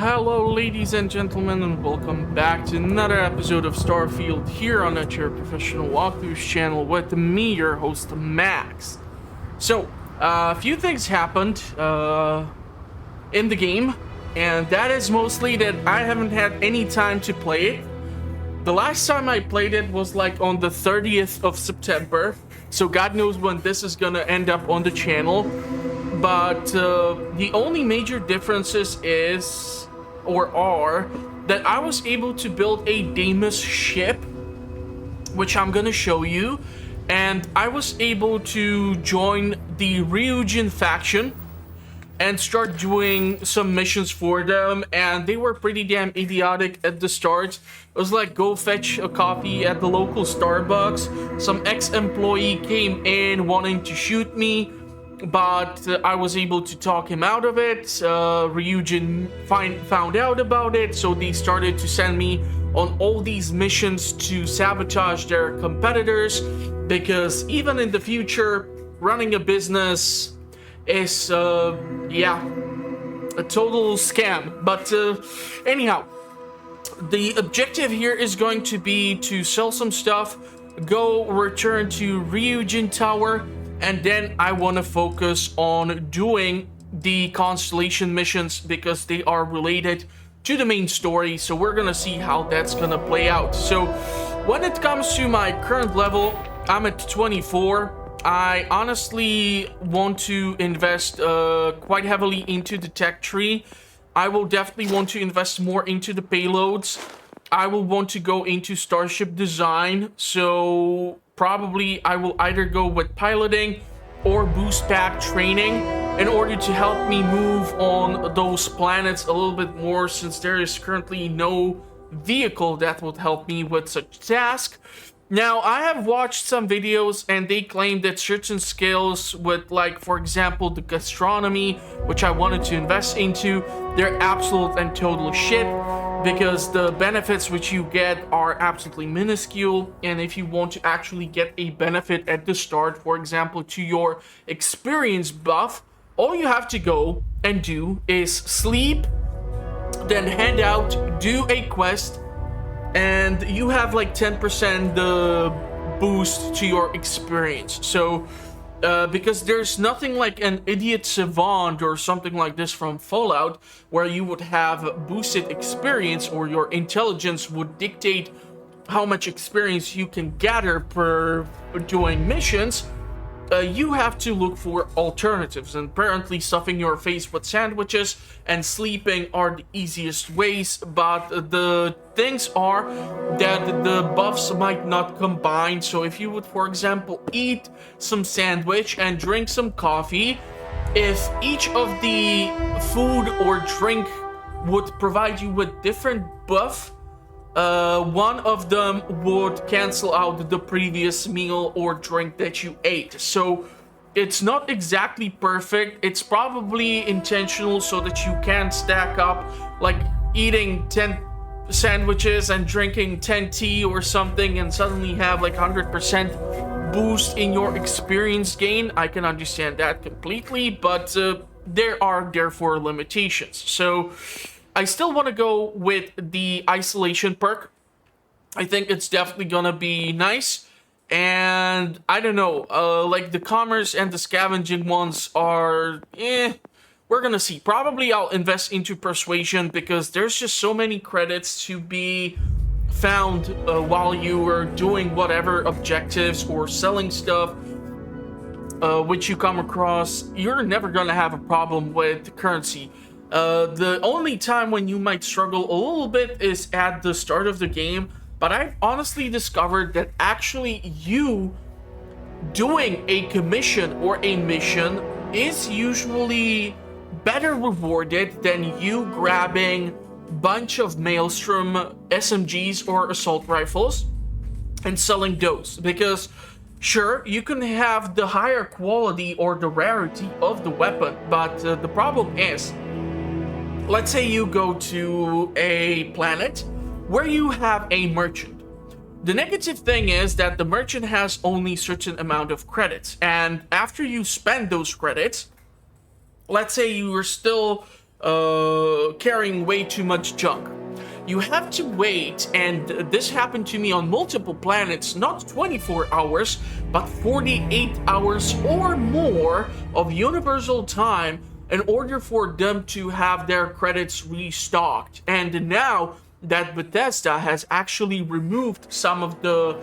Hello ladies and gentlemen, and welcome back to another episode of Starfield here on your professional walkthroughs channel with me, your host Max. So, a few things happened in the game, and that is mostly that I haven't had any time to play it. The last time I played it was like on the 30th of September, so God knows when this is gonna end up on the channel. But the only major differences are that I was able to build a Deimos ship, which I'm gonna show you, and I was able to join the Ryujin faction and start doing some missions for them, and they were pretty damn idiotic at the start. It was like, go fetch a coffee at the local Starbucks. Some ex-employee came in wanting to shoot me, but I was able to talk him out of it. Ryujin found out about it, so they started to send me on all these missions to sabotage their competitors, because even in the future, running a business is, a total scam. But anyhow, the objective here is going to be to sell some stuff, go return to Ryujin Tower, and then I want to focus on doing the Constellation missions because they are related to the main story. So we're gonna see how that's gonna play out. So when it comes to my current level, I'm at 24. I honestly want to invest quite heavily into the tech tree. I will definitely want to invest more into the payloads. I will want to go into starship design, so probably I will either go with piloting or boost pack training in order to help me move on those planets a little bit more, since there is currently no vehicle that would help me with such task. Now, I have watched some videos and they claim that certain skills with, like, for example, the gastronomy, which I wanted to invest into, they're absolute and total shit, because the benefits which you get are absolutely minuscule. And if you want to actually get a benefit at the start, for example, to your experience buff, all you have to go and do is sleep, then head out, do a quest, and you have like 10% the boost to your experience. So because there's nothing like an idiot savant or something like this from Fallout where you would have boosted experience, or your intelligence would dictate how much experience you can gather per doing missions. You have to look for alternatives, and apparently stuffing your face with sandwiches and sleeping are the easiest ways. But the things are that the buffs might not combine. So if you would, for example, eat some sandwich and drink some coffee, if each of the food or drink would provide you with different buff, one of them would cancel out the previous meal or drink that you ate. So it's not exactly perfect. It's probably intentional so that you can stack up, like eating 10 sandwiches and drinking 10 tea or something, and suddenly have like 100% boost in your experience gain. I can understand that completely, but there are therefore limitations. So I still want to go with the isolation perk. I think it's definitely gonna be nice. And I don't know, like the commerce and the scavenging ones are, we're gonna see. Probably I'll invest into persuasion because there's just so many credits to be found while you are doing whatever objectives or selling stuff which you come across. You're never gonna have a problem with currency. The only time when you might struggle a little bit is at the start of the game, but I've honestly discovered that actually you doing a commission or a mission is usually better rewarded than you grabbing a bunch of Maelstrom SMGs or assault rifles and selling those. Because sure, you can have the higher quality or the rarity of the weapon, but the problem is, let's say you go to a planet where you have a merchant. The negative thing is that the merchant has only a certain amount of credits, and after you spend those credits, let's say you are still carrying way too much junk. You have to wait, and this happened to me on multiple planets, not 24 hours, but 48 hours or more of universal time in order for them to have their credits restocked. And now that Bethesda has actually removed some of the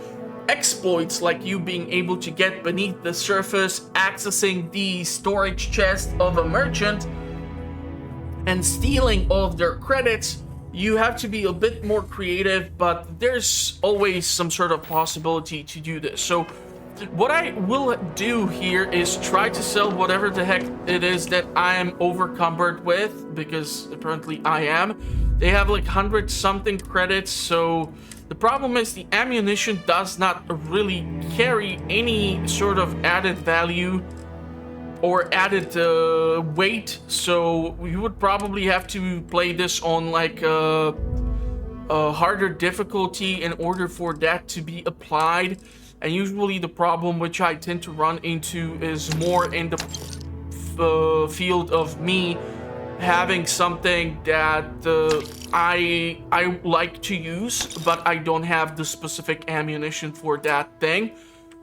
exploits, like you being able to get beneath the surface, accessing the storage chest of a merchant, and stealing all of their credits, you have to be a bit more creative, but there's always some sort of possibility to do this. So what I will do here is try to sell whatever the heck it is that I am overcumbered with, because apparently I am. They have like 100 something credits, so the problem is the ammunition does not really carry any sort of added value or added weight, so we would probably have to play this on like a harder difficulty in order for that to be applied. And usually the problem which I tend to run into is more in the field of me having something that I like to use, but I don't have the specific ammunition for that thing.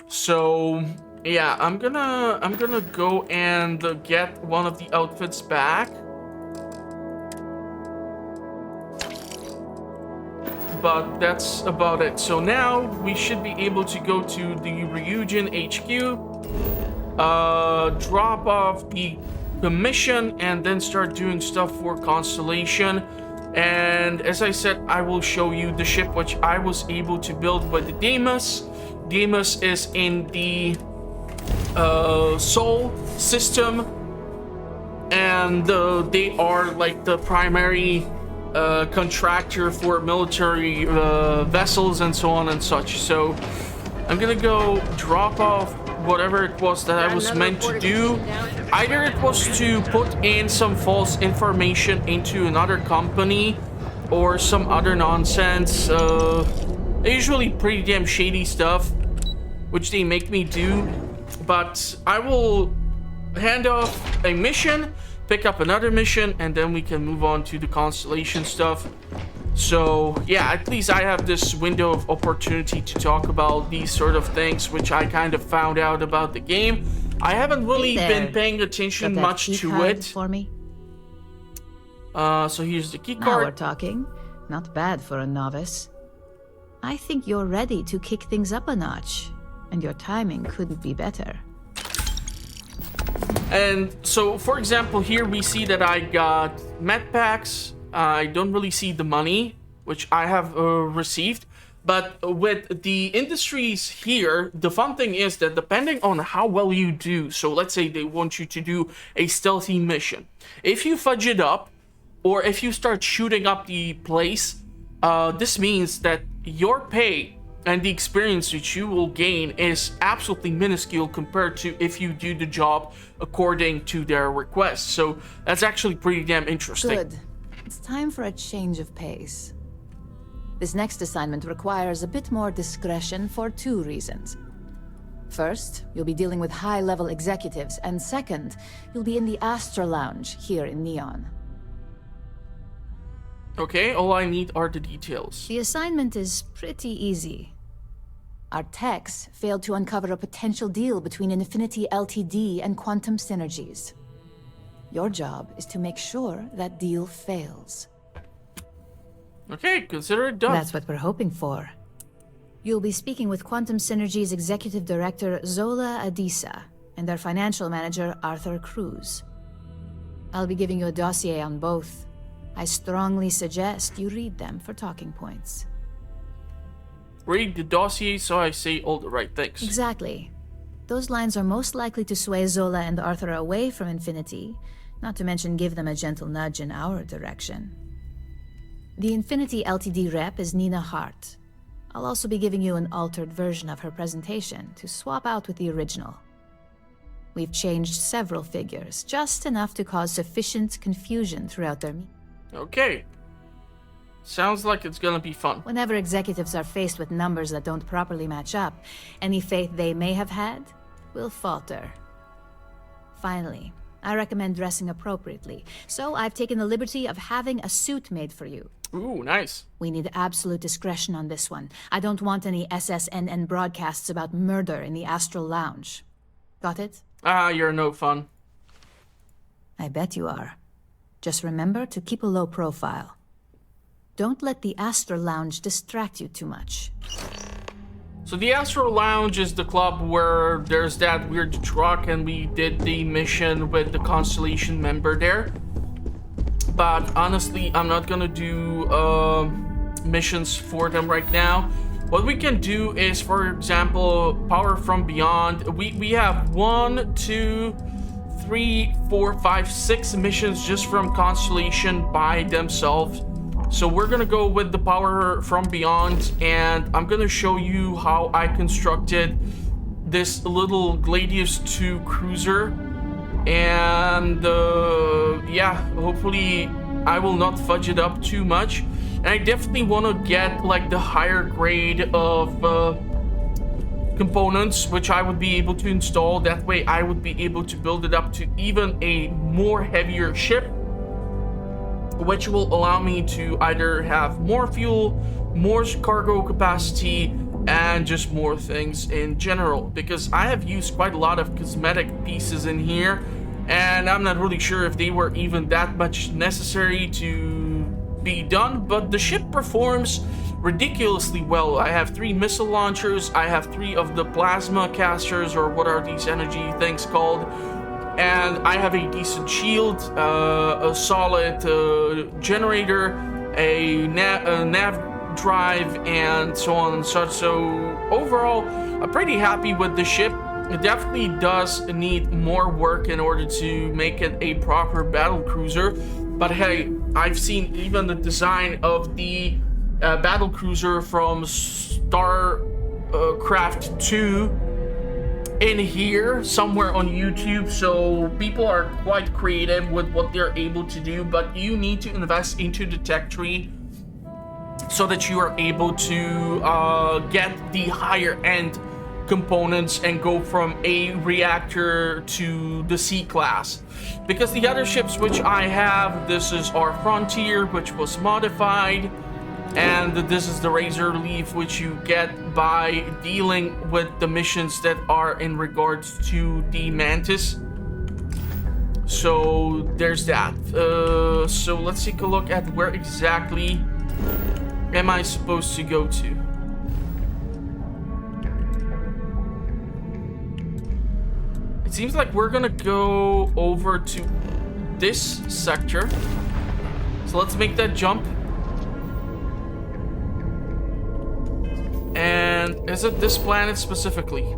So yeah, I'm gonna go and get one of the outfits back. But that's about it. So now we should be able to go to the Ryujin HQ, drop off the mission, and then start doing stuff for Constellation. And as I said, I will show you the ship which I was able to build with the Deimos. Deimos is in the Sol system, and they are like the primary contractor for military vessels and so on and such. So I'm gonna go drop off whatever it was that I was meant to do. Either it was to put in some false information into another company or some other nonsense. Usually pretty damn shady stuff, which they make me do. But I will hand off a mission, pick up another mission, and then we can move on to the Constellation stuff. So yeah, at least I have this window of opportunity to talk about these sort of things, which I kind of found out about the game. I haven't really been paying attention much to it. For me. So here's the key Now card. we're talking. Not bad for a novice. I think you're ready to kick things up a notch, and your timing couldn't be better. And so, for example, here we see that I got med packs. I don't really see the money, which I have received. But with the industries here, the fun thing is that depending on how well you do, so let's say they want you to do a stealthy mission. If you fudge it up, or if you start shooting up the place, this means that your pay and the experience which you will gain is absolutely minuscule compared to if you do the job according to their request. So that's actually pretty damn interesting. Good. It's time for a change of pace. This next assignment requires a bit more discretion for two reasons. First, you'll be dealing with high-level executives, and second, you'll be in the Astra Lounge here in Neon. Okay, all I need are the details. The assignment is pretty easy. Our techs failed to uncover a potential deal between Infinity Ltd. And Quantum Synergies. Your job is to make sure that deal fails. Okay, consider it done. That's what we're hoping for. You'll be speaking with Quantum Synergy's Executive Director Zola Adisa and their Financial Manager Arthur Cruz. I'll be giving you a dossier on both. I strongly suggest you read them for talking points. Read the dossier so I say all the right things. Exactly. Those lines are most likely to sway Zola and Arthur away from Infinity, not to mention give them a gentle nudge in our direction. The Infinity Ltd. Rep is Nina Hart. I'll also be giving you an altered version of her presentation to swap out with the original. We've changed several figures, just enough to cause sufficient confusion throughout their meeting. Okay. Sounds like it's gonna be fun. Whenever executives are faced with numbers that don't properly match up, any faith they may have had will falter. Finally, I recommend dressing appropriately, so I've taken the liberty of having a suit made for you. Ooh, nice. We need absolute discretion on this one. I don't want any SSNN broadcasts about murder in the Astral Lounge. Got it? Ah, you're no fun. I bet you are. Just remember to keep a low profile. Don't let the Astral Lounge distract you too much. So the Astral Lounge is the club where there's that weird truck and we did the mission with the Constellation member there. But honestly, I'm not gonna do missions for them right now. What we can do is, for example, Power from Beyond. We have 1, 2, 3, 4, 5, 6 missions just from Constellation by themselves. So we're gonna go with the Power from Beyond, and I'm gonna show you how I constructed this little Gladius 2 cruiser. And yeah, hopefully I will not fudge it up too much. And I definitely want to get like the higher grade of components which I would be able to install. That way I would be able to build it up to even a more heavier ship, which will allow me to either have more fuel, more cargo capacity, and just more things in general, because I have used quite a lot of cosmetic pieces in here, and I'm not really sure if they were even that much necessary to be done, but the ship performs ridiculously well. I have 3 missile launchers, I have 3 of the plasma casters, or what are these energy things called, and I have a decent shield, a solid generator, a nav drive, and so on and such. So overall, I'm pretty happy with the ship. It definitely does need more work in order to make it a proper battle cruiser, but hey, I've seen even the design of the battle cruiser from Starcraft 2 in here somewhere on YouTube, so people are quite creative with what they're able to do, but you need to invest into the tech tree so that you are able to get the higher end components and go from a reactor to the C-class. Because the other ships which I have, this is our Frontier, which was modified, and this is the Razor Leaf, which you get by dealing with the missions that are in regards to the Mantis. So there's that. So let's take a look at where exactly am I supposed to go to. It seems like we're gonna go over to this sector. So let's make that jump. And is it this planet specifically?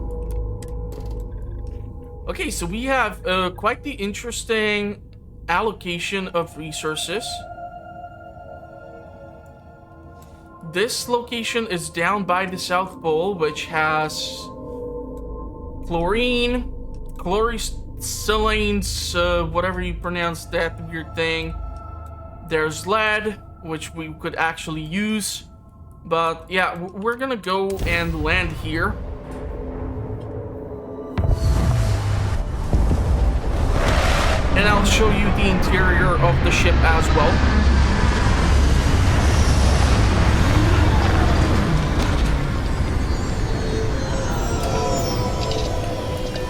Okay, so we have quite the interesting allocation of resources. This location is down by the South Pole, which has chlorine, chloricillines, whatever you pronounce that weird thing. There's lead, which we could actually use. But yeah, we're gonna go and land here. And I'll show you the interior of the ship as well.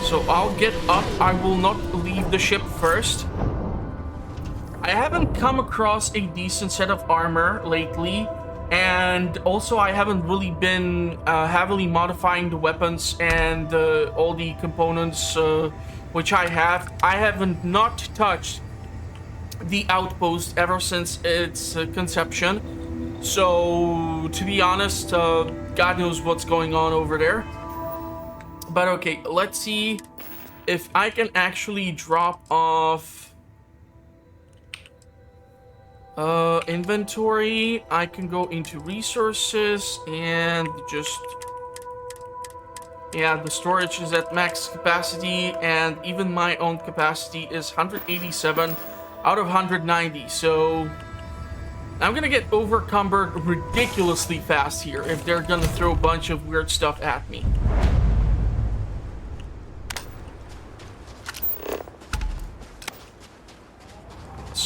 So I'll get up. I will not leave the ship first. I haven't come across a decent set of armor lately. And also I haven't really been heavily modifying the weapons and all the components which I have. I haven't not touched the outpost ever since its conception. So to be honest, God knows what's going on over there. But okay, let's see if I can actually drop off inventory. I can go into resources and just, yeah, the storage is at max capacity, and even my own capacity is 187 out of 190. So I'm gonna get overcumbered ridiculously fast here if they're gonna throw a bunch of weird stuff at me.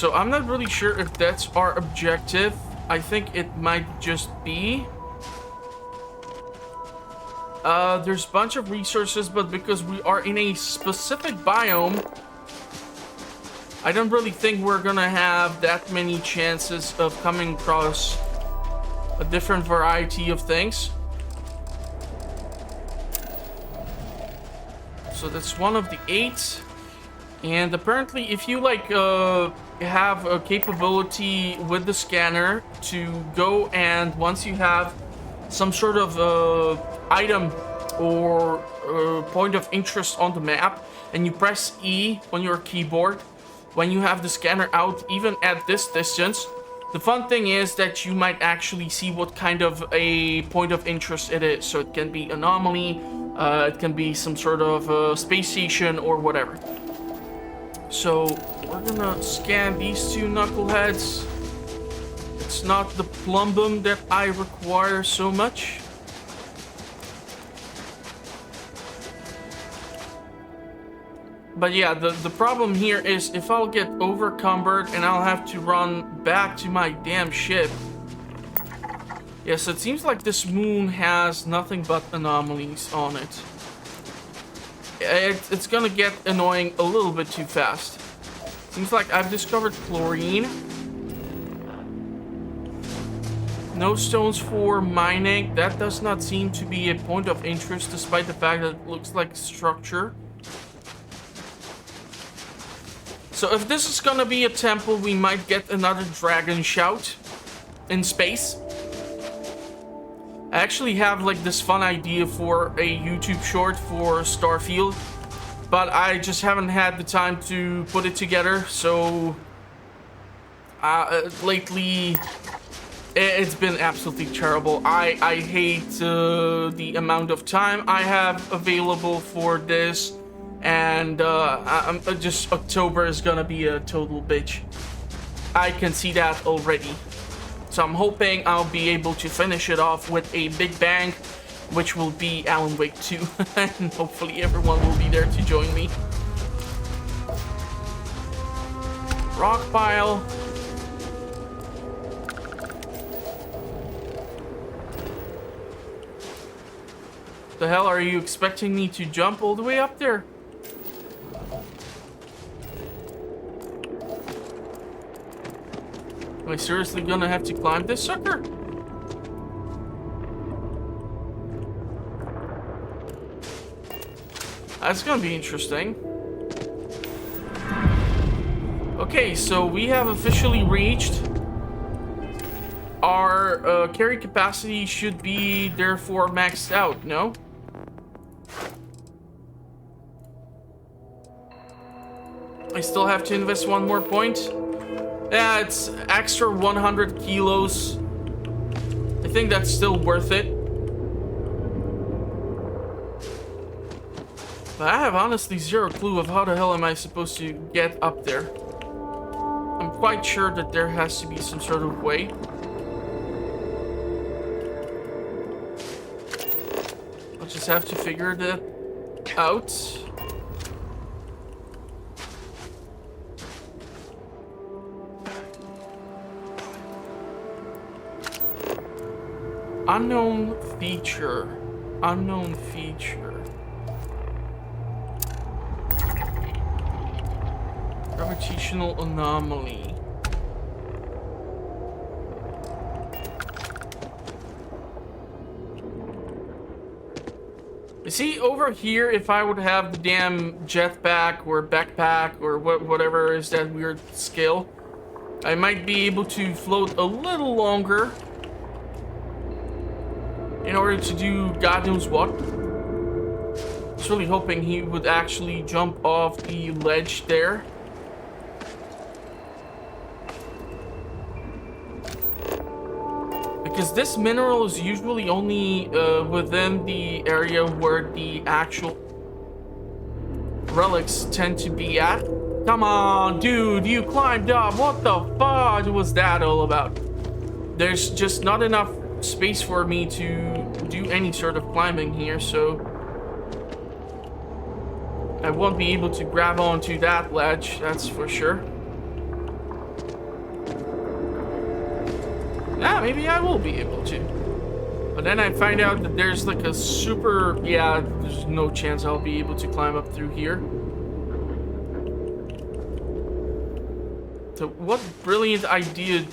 So I'm not really sure if that's our objective. I think it might just be. There's a bunch of resources, but because we are in a specific biome, I don't really think we're gonna have that many chances of coming across a different variety of things. So that's one of the 8. And apparently if you like have a capability with the scanner to go, and once you have some sort of item or point of interest on the map and you press E on your keyboard when you have the scanner out, even at this distance, the fun thing is that you might actually see what kind of a point of interest it is. So it can be anomaly, it can be some sort of space station or whatever. So we're gonna scan these 2 knuckleheads. It's not the plumbum that I require so much. But yeah, the problem here is if I'll get overcumbered and I'll have to run back to my damn ship. Yes, it seems like this moon has nothing but anomalies on it. It's gonna get annoying a little bit too fast. Seems like I've discovered chlorine. No stones for mining. That does not seem to be a point of interest, despite the fact that it looks like structure. So if this is gonna be a temple, we might get another dragon shout in space. I actually have like this fun idea for a YouTube short for Starfield, but I just haven't had the time to put it together. So lately it's been absolutely terrible. I hate the amount of time I have available for this, and I'm just October is gonna be a total bitch. I can see that already. So I'm hoping I'll be able to finish it off with a big bang, which will be Alan Wake 2. And hopefully everyone will be there to join me. Rock pile. The hell, are you expecting me to jump all the way up there? Am I seriously gonna have to climb this sucker? That's gonna be interesting. Okay, so we have officially reached our carry capacity. Should be therefore maxed out, no? I still have to invest 1 more point. Yeah, it's extra 100 kilos. I think that's still worth it. But I have honestly 0 clue of how the hell am I supposed to get up there. I'm quite sure that there has to be some sort of way. I'll just have to figure that out. Unknown feature. Unknown feature. Gravitational anomaly. You see, over here, if I would have the damn jetpack or backpack or whatever is that weird skill, I might be able to float a little longer in order to do God knows what. I was really hoping he would actually jump off the ledge there. Because this mineral is usually only within the area where the actual relics tend to be at. Come on, dude, you climbed up. What the fuck was that all about? There's just not enough space for me to do any sort of climbing here, so I won't be able to grab onto that ledge, that's for sure. Yeah, maybe I will be able to. But then I find out that there's like a super... Yeah, there's no chance I'll be able to climb up through here. So what brilliant idea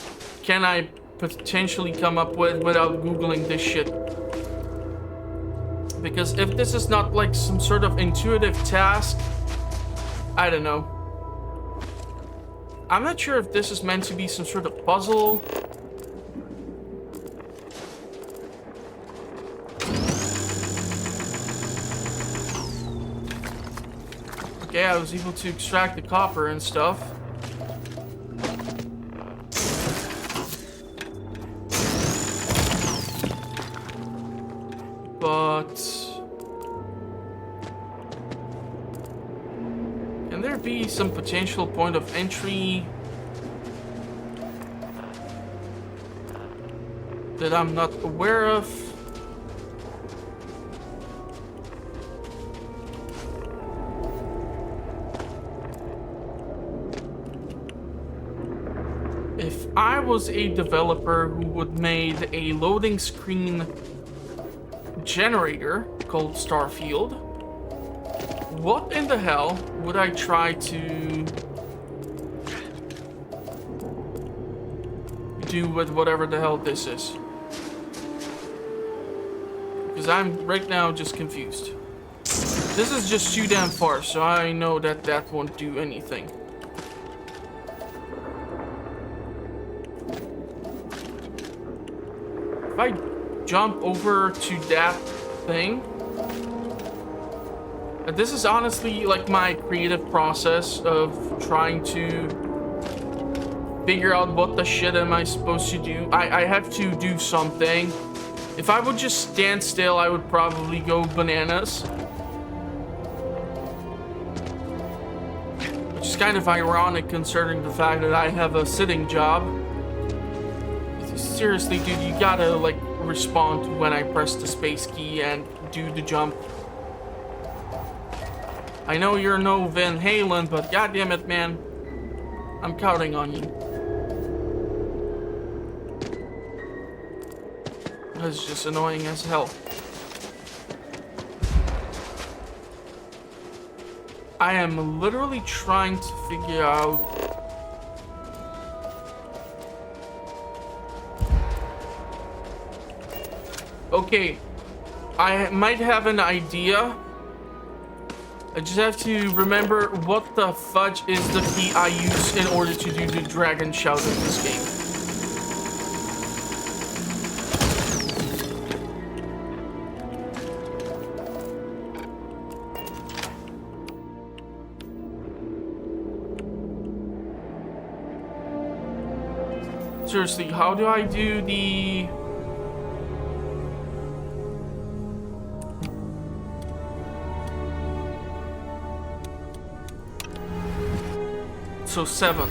can I potentially come up with without Googling this shit? Because if this is not like some sort of intuitive task, I don't know. I'm not sure if this is meant to be some sort of puzzle. Okay, I was able to extract the copper and stuff. But can there be some potential point of entry that I'm not aware of? If I was a developer who would made a loading screen generator called Starfield, what in the hell would I try to do with whatever the hell this is? Because I'm right now just confused. This is just too damn far, so I know that that won't do anything. If I jump over to that thing, this is honestly like my creative process of trying to figure out what the shit am I supposed to do. I have to do something. If I would just stand still, I would probably go bananas. Which is kind of ironic considering the fact that I have a sitting job. Seriously, dude, you gotta like respond when I press the space key and do the jump. I know you're no Van Halen, but goddammit, man, I'm counting on you. That's just annoying as hell. I am literally trying to figure out okay, I might have an idea. I just have to remember what the fudge is the key I use in order to do the dragon shout in this game. Seriously, how do I do the... So 7.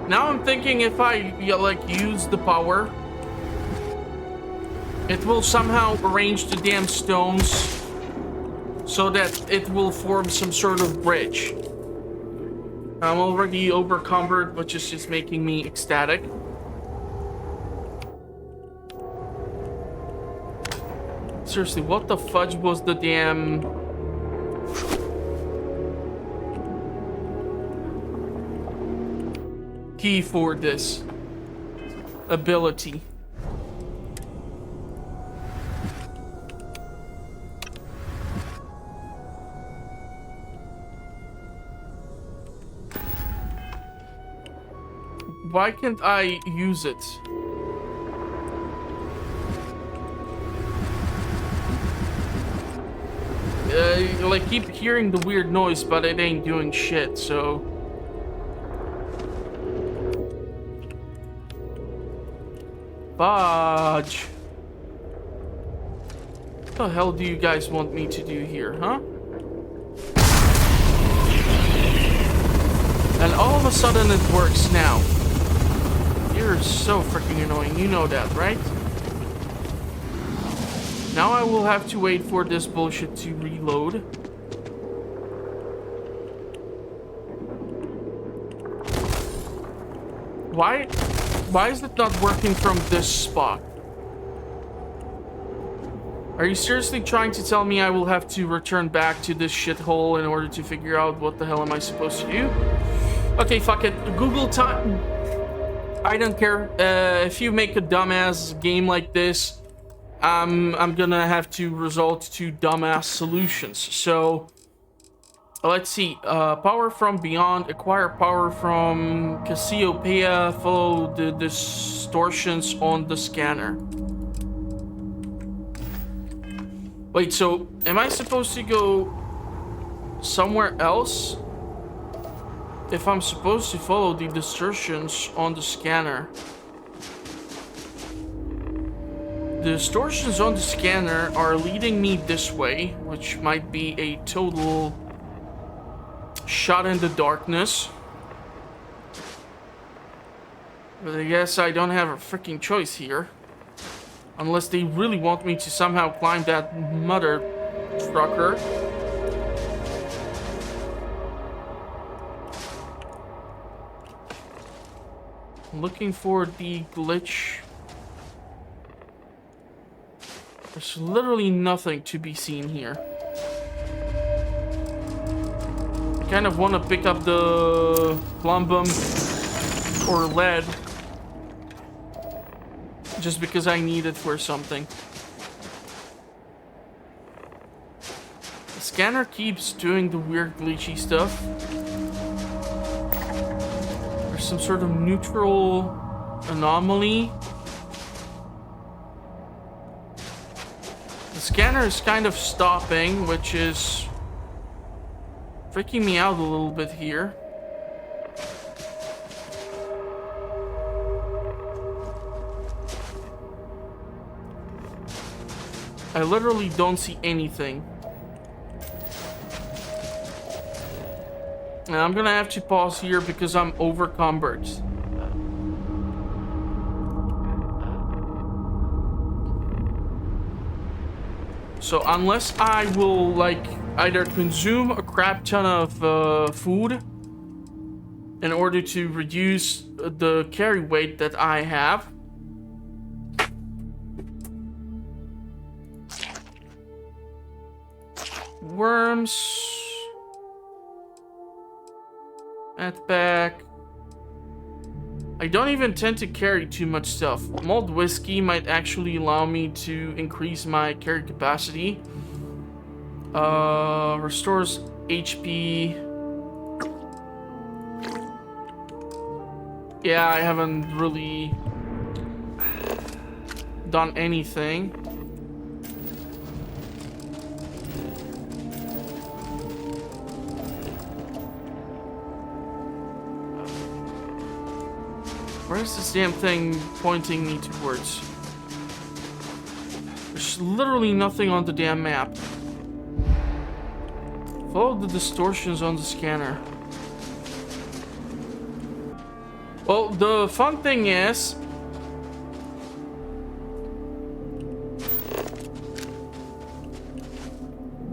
Now I'm thinking if I like use the power, it will somehow arrange the damn stones so that it will form some sort of bridge. I'm already overcumbered, which is just making me ecstatic. Seriously, what the fudge was the damn... key for this ability? Why can't I use it? Like, keep hearing the weird noise, but it ain't doing shit, so... Fudge. What the hell do you guys want me to do here, huh? And all of a sudden it works now. You're so freaking annoying, you know that, right? Now I will have to wait for this bullshit to reload. Why is it not working from this spot? Are you seriously trying to tell me I will have to return back to this shithole in order to figure out what the hell am I supposed to do? Okay, fuck it. Google time. I don't care. If you make a dumbass game like this, I'm gonna have to resort to dumbass solutions. So, let's see. Power from beyond. Acquire power from Cassiopeia. Follow the distortions on the scanner. Wait, so am I supposed to go somewhere else? If I'm supposed to follow the distortions on the scanner. The distortions on the scanner are leading me this way, which might be a total shot in the darkness. But I guess I don't have a freaking choice here. Unless they really want me to somehow climb that mother trucker. Looking for the glitch. There's literally nothing to be seen here. I kind of want to pick up the plumbum or lead. Just because I need it for something. The scanner keeps doing the weird glitchy stuff. There's some sort of neutral anomaly. The scanner is kind of stopping, which is freaking me out a little bit here. I literally don't see anything. And I'm gonna have to pause here because I'm overcumbered. So unless I will like either consume a crap ton of food in order to reduce the carry weight that I have. Worms. At back. I don't even tend to carry too much stuff. Malt whiskey might actually allow me to increase my carry capacity. Restores HP. Yeah, I haven't really done anything. Where's this damn thing pointing me towards? There's literally nothing on the damn map. Follow the distortions on the scanner. Well, the fun thing is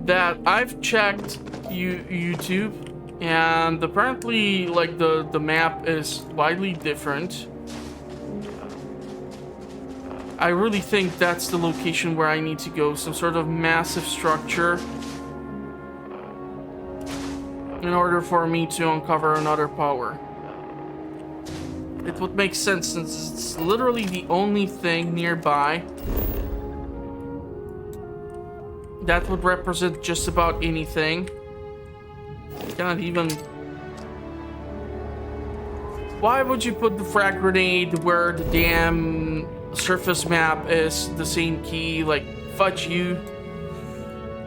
that I've checked YouTube, and apparently like the map is widely different. I really think that's the location where I need to go, some sort of massive structure in order for me to uncover another power. It would make sense since it's literally the only thing nearby that would represent just about anything. I cannot even... Why would you put the frag grenade where the damn surface map is the same key? Like, fudge you.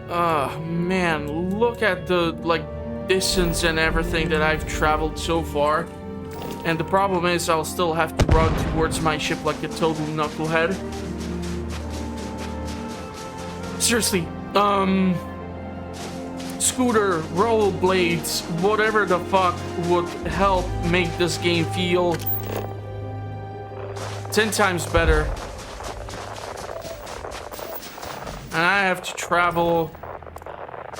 Man, look at the, like, distance and everything that I've traveled so far. And the problem is I'll still have to run towards my ship like a total knucklehead. Seriously, scooter, rollerblades, whatever the fuck would help make this game feel 10 times better. And I have to travel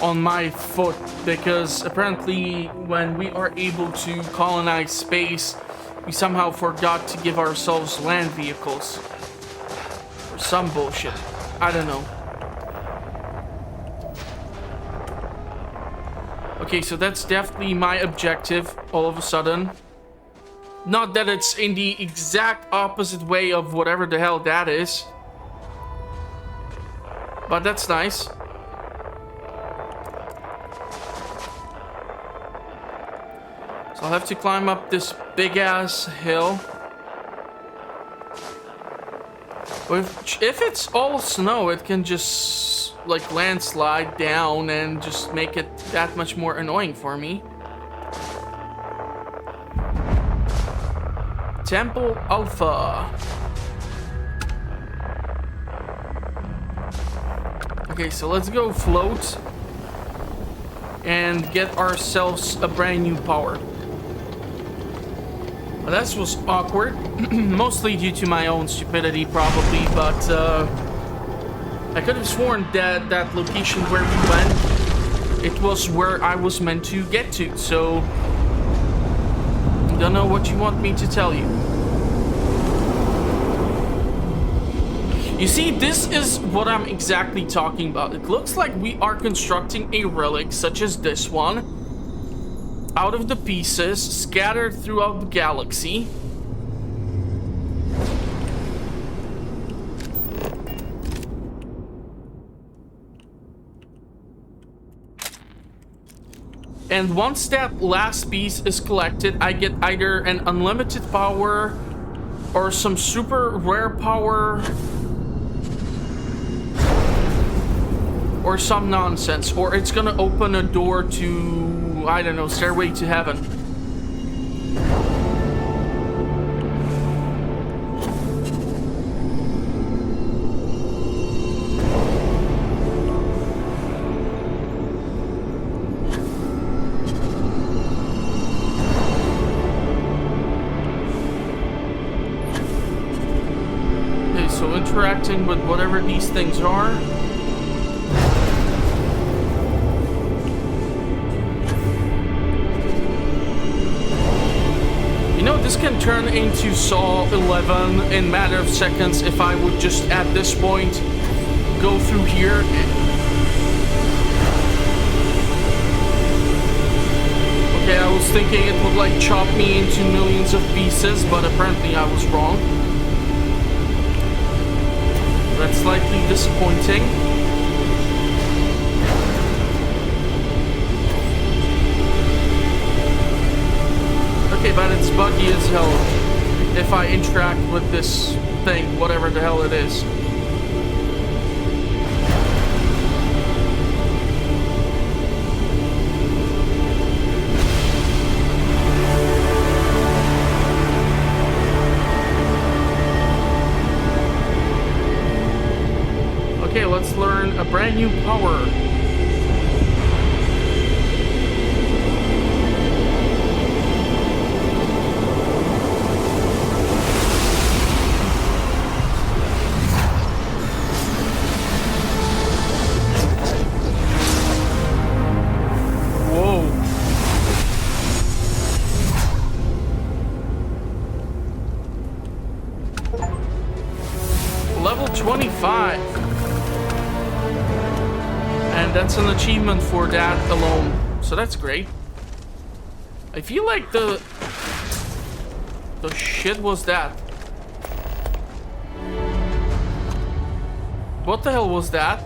on my foot because apparently when we are able to colonize space, we somehow forgot to give ourselves land vehicles. Or some bullshit. I don't know. Okay, so that's definitely my objective all of a sudden. Not that it's in the exact opposite way of whatever the hell that is. But that's nice. So I'll have to climb up this big ass hill. If it's all snow, it can just like landslide down and just make it that much more annoying for me. Temple Alpha. Okay, so let's go float and get ourselves a brand new power. Well, that was awkward, mostly due to my own stupidity probably, but I could have sworn that that location where we went, it was where I was meant to get to, so I don't know what you want me to tell you. You see, this is what I'm exactly talking about. It looks like we are constructing a relic such as this one out of the pieces scattered throughout the galaxy. And once that last piece is collected, I get either an unlimited power or some super rare power or some nonsense, or it's gonna open a door to, I don't know, Stairway to Heaven. Okay, so interacting with whatever these things are. You know, this can turn into Saw 11 in a matter of seconds if I would just, at this point, go through here. Okay, I was thinking it would, like, chop me into millions of pieces, but apparently I was wrong. That's slightly disappointing. Okay, but it's buggy as hell if I interact with this thing, whatever the hell it is. Okay, let's learn a brand new power. Level 25. And that's an achievement for that alone. So that's great. I feel like the shit was that. What the hell was that?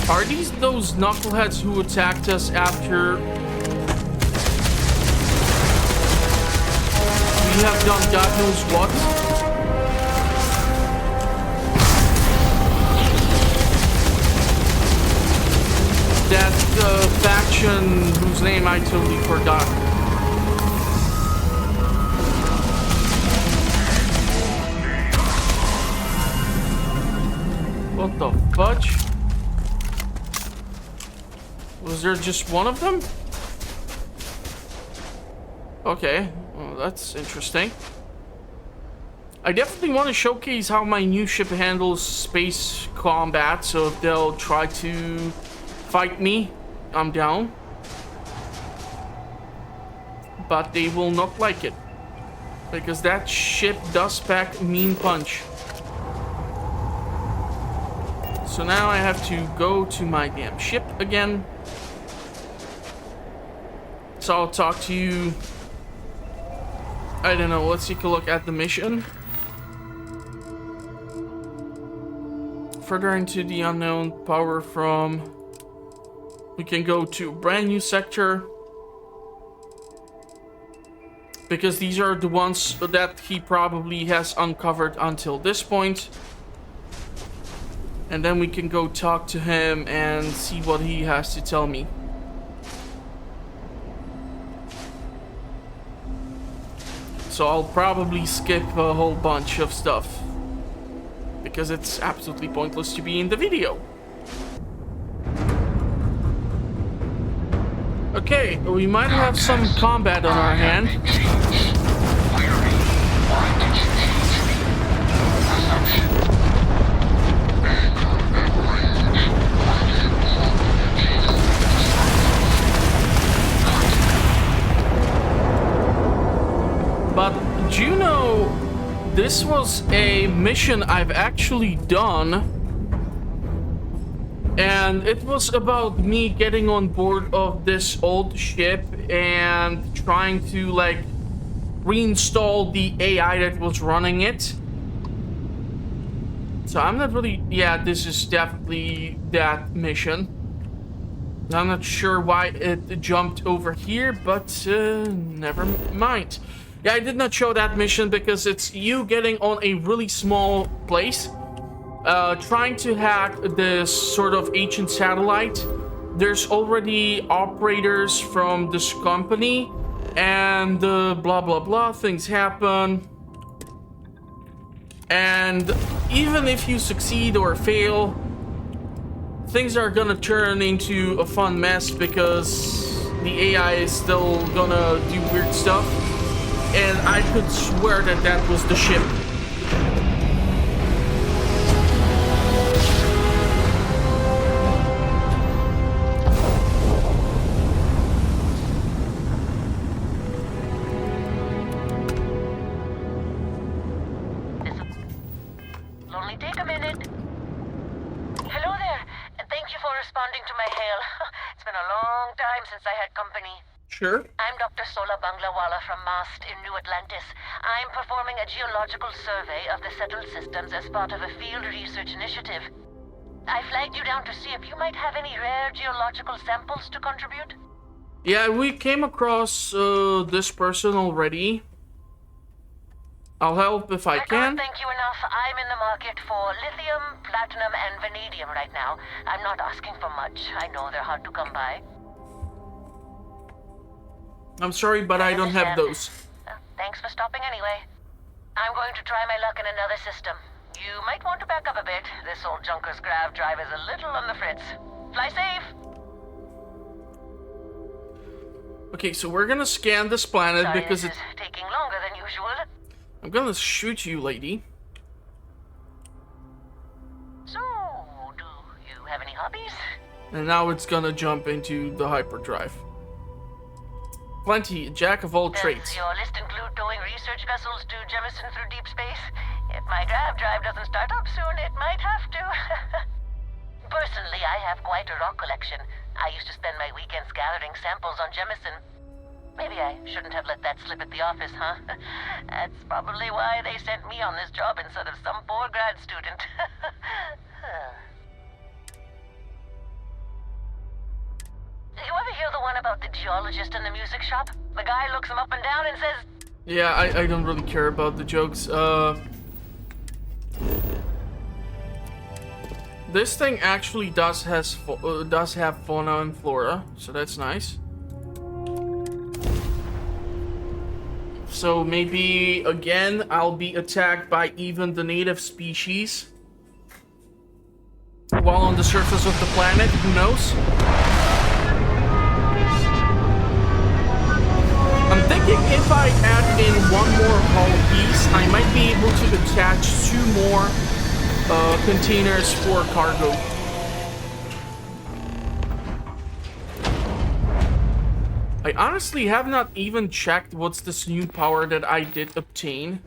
Are these those knuckleheads who attacked us after we have done God knows what? That faction whose name I totally forgot. What the fudge? Was there just one of them? Okay, well, that's interesting. I definitely want to showcase how my new ship handles space combat, so if they'll try to fight me, I'm down. But they will not like it, because that ship does pack mean punch. So now I have to go to my damn ship again. So I'll talk to you. I don't know, let's take a look at the mission. Further into the unknown, power from... We can go to a brand new sector. Because these are the ones that he probably has uncovered until this point. And then we can go talk to him and see what he has to tell me. So I'll probably skip a whole bunch of stuff, because it's absolutely pointless to be in the video. Okay, we might have some combat on our hand. But do you know, this was a mission I've actually done, and it was about me getting on board of this old ship and trying to like reinstall the AI that was running it. So I'm not really, yeah, this is definitely that mission. I'm not sure why it jumped over here, but never mind. Yeah, I did not show that mission because it's you getting on a really small place, trying to hack this sort of ancient satellite. There's already operators from this company, and blah blah blah, things happen. And even if you succeed or fail, things are gonna turn into a fun mess because the AI is still gonna do weird stuff. And I could swear that that was the ship. It'll only take a minute. Hello there, and thank you for responding to my hail. It's been a long time since I had company. Sure. I'm Dr. Sola Banglawala from MAST in New Atlantis. I'm performing a geological survey of the settled systems as part of a field research initiative. I flagged you down to see if you might have any rare geological samples to contribute. Yeah, we came across this person already. I'll help if I can. can't thank you enough. I'm in the market for lithium, platinum, and vanadium right now. I'm not asking for much. I know they're hard to come by. I'm sorry, but I don't have those. Thanks for stopping anyway. I'm going to try my luck in another system. You might want to back up a bit. This old junker's grav drive is a little on the fritz. Fly safe! Okay, so we're gonna scan this planet Sorry, because this it's... is taking longer than usual. I'm gonna shoot you, lady. So, do you have any hobbies? And now it's gonna jump into the hyperdrive. Plenty, jack of all trades. Does your list include towing research vessels to Jemison through deep space? If my grav drive doesn't start up soon, it might have to. Personally, I have quite a rock collection. I used to spend my weekends gathering samples on Jemison. Maybe I shouldn't have let that slip at the office, huh? That's probably why they sent me on this job instead of some poor grad student. You ever hear the one about the geologist in the music shop? The guy looks him up and down and says... Yeah, I don't really care about the jokes. This thing actually does have fauna and flora, so that's nice. So maybe again I'll be attacked by even the native species while on the surface of the planet. Who knows? I'm thinking if I add in one more hull piece, I might be able to attach 2 more containers for cargo. I honestly have not even checked what's this new power that I did obtain.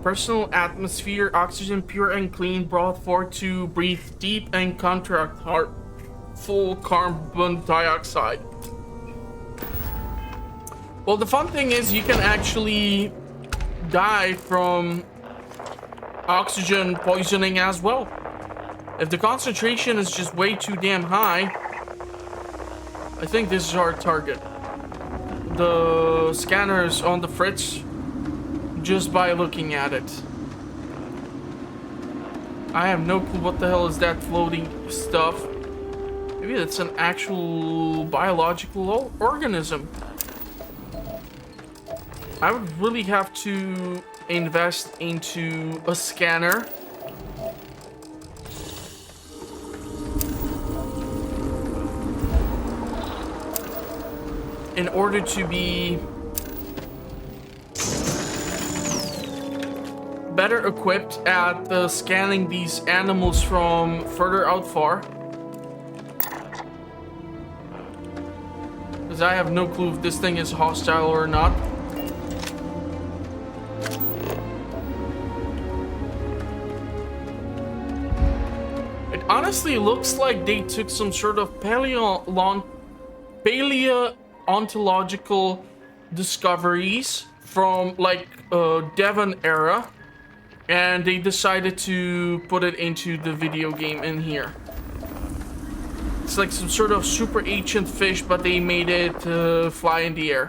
Personal atmosphere, oxygen pure and clean, brought forth to breathe deep and contract full carbon dioxide. Well, the fun thing is you can actually die from oxygen poisoning as well. If the concentration is just way too damn high, I think this is our target. The scanner's on the fritz just by looking at it. I have no clue what the hell is that floating stuff. Maybe it's an actual biological organism. I would really have to invest into a scanner. In order to be better equipped at scanning these animals from further out far. Because I have no clue if this thing is hostile or not. It honestly looks like they took some sort of paleontological discoveries from like Devon era, and they decided to put it into the video game in here. It's like some sort of super ancient fish, but they made it fly in the air,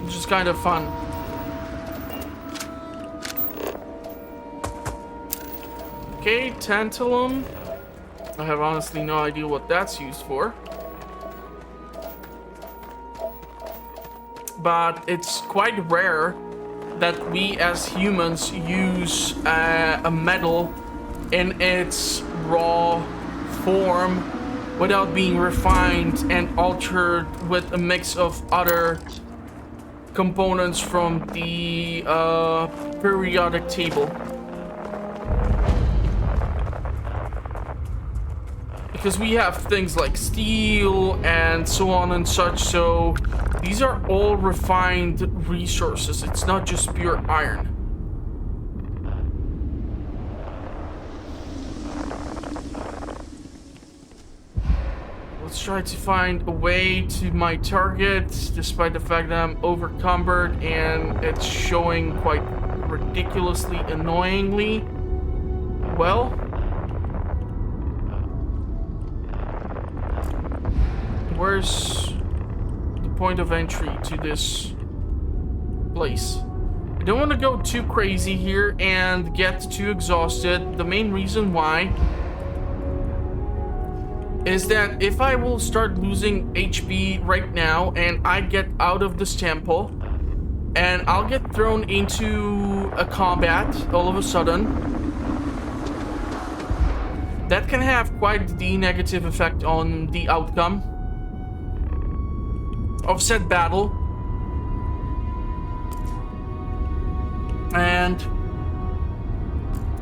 which is kind of fun. Okay, tantalum. I have honestly no idea what that's used for. But it's quite rare that we as humans use a metal in its raw form without being refined and altered with a mix of other components from the periodic table. Because we have things like steel and so on and such, so these are all refined resources. It's not just pure iron. Let's try to find a way to my target, despite the fact that I'm overcumbered and it's showing quite ridiculously annoyingly well. Where's the point of entry to this place? I don't want to go too crazy here and get too exhausted. The main reason why is that if I will start losing HP right now and I get out of this temple and I'll get thrown into a combat all of a sudden, that can have quite the negative effect on the outcome of said battle. And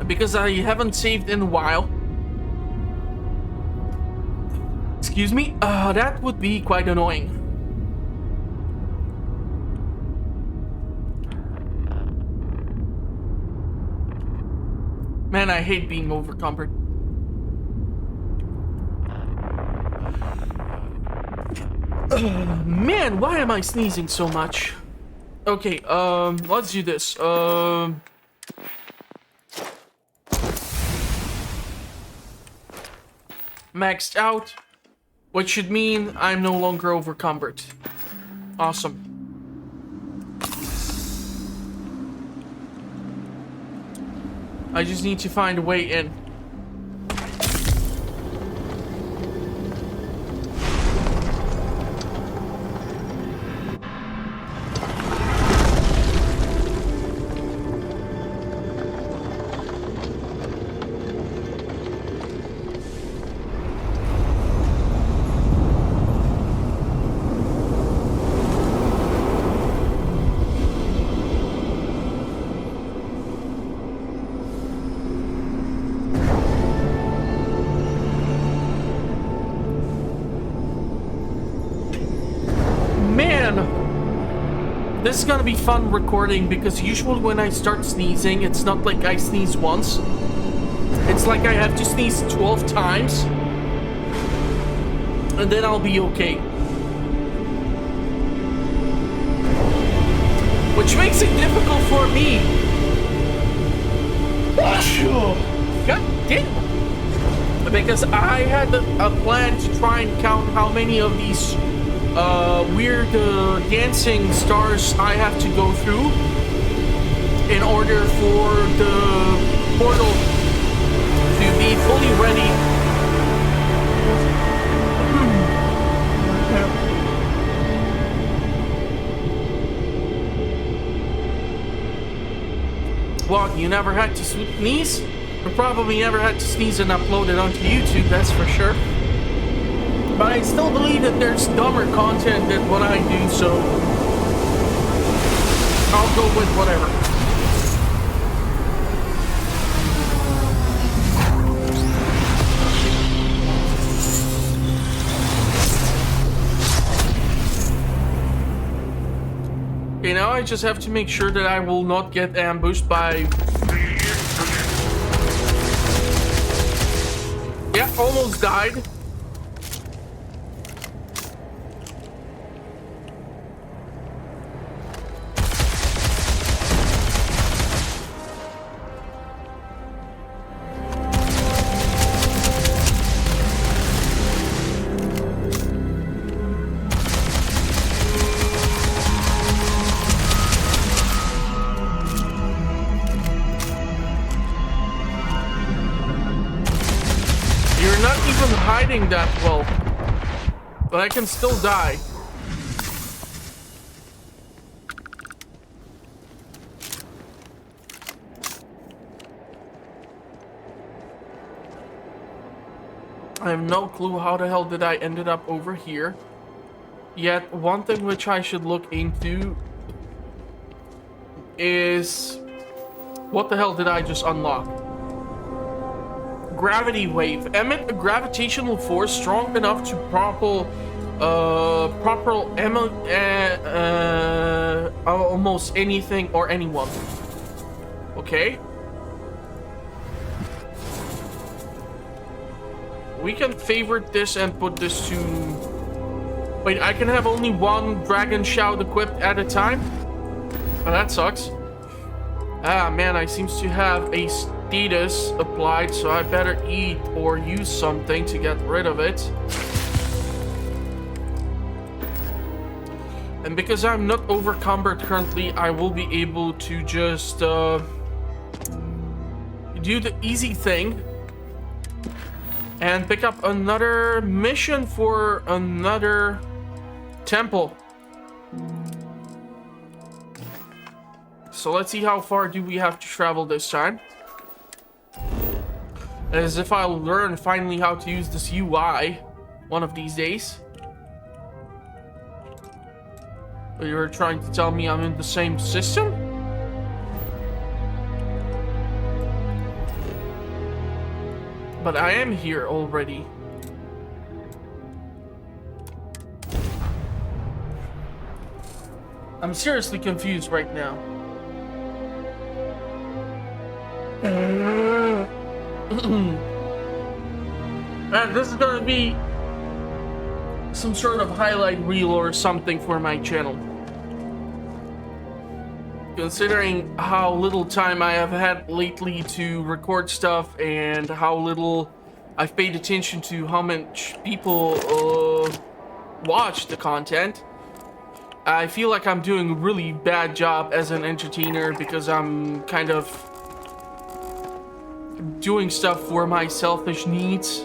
because I haven't saved in a while, excuse me, that would be quite annoying. Man, I hate being overcumbered. Man, why am I sneezing so much? Okay, let's do this. Maxed out, which should mean I'm no longer overcumbered. Awesome. I just need to find a way in. is gonna be fun recording because usually when I start sneezing, it's not like I sneeze once. It's like I have to sneeze 12 times. And then I'll be okay. Which makes it difficult for me. God damn. Because I had a plan to try and count how many of these weird dancing stars I have to go through in order for the portal to be fully ready. What, you never had to sneeze? Or probably never had to sneeze and upload it onto YouTube, that's for sure. But I still believe that there's dumber content than what I do, so I'll go with whatever. Okay, now I just have to make sure that I will not get ambushed by... Yeah, almost died. That well, but I can still die. I have no clue how the hell did I ended up over here. Yet one thing which I should look into is what the hell did I just unlock? Gravity wave. Emit a gravitational force strong enough to propel almost anything or anyone. Okay. We can favorite this and put this to... Wait, I can have only one dragon shout equipped at a time? Oh, that sucks. Ah, man, I seems to have a status applied, so I better eat or use something to get rid of it. And because I'm not overcumbered currently, I will be able to just do the easy thing and pick up another mission for another temple. So let's see how far do we have to travel this time. As if I'll learn finally how to use this UI one of these days. But you're trying to tell me I'm in the same system? But I am here already. I'm seriously confused right now. And this is gonna be some sort of highlight reel or something for my channel. Considering how little time I have had lately to record stuff and how little I've paid attention to how much people watch the content, I feel like I'm doing a really bad job as an entertainer because I'm kind of doing stuff for my selfish needs.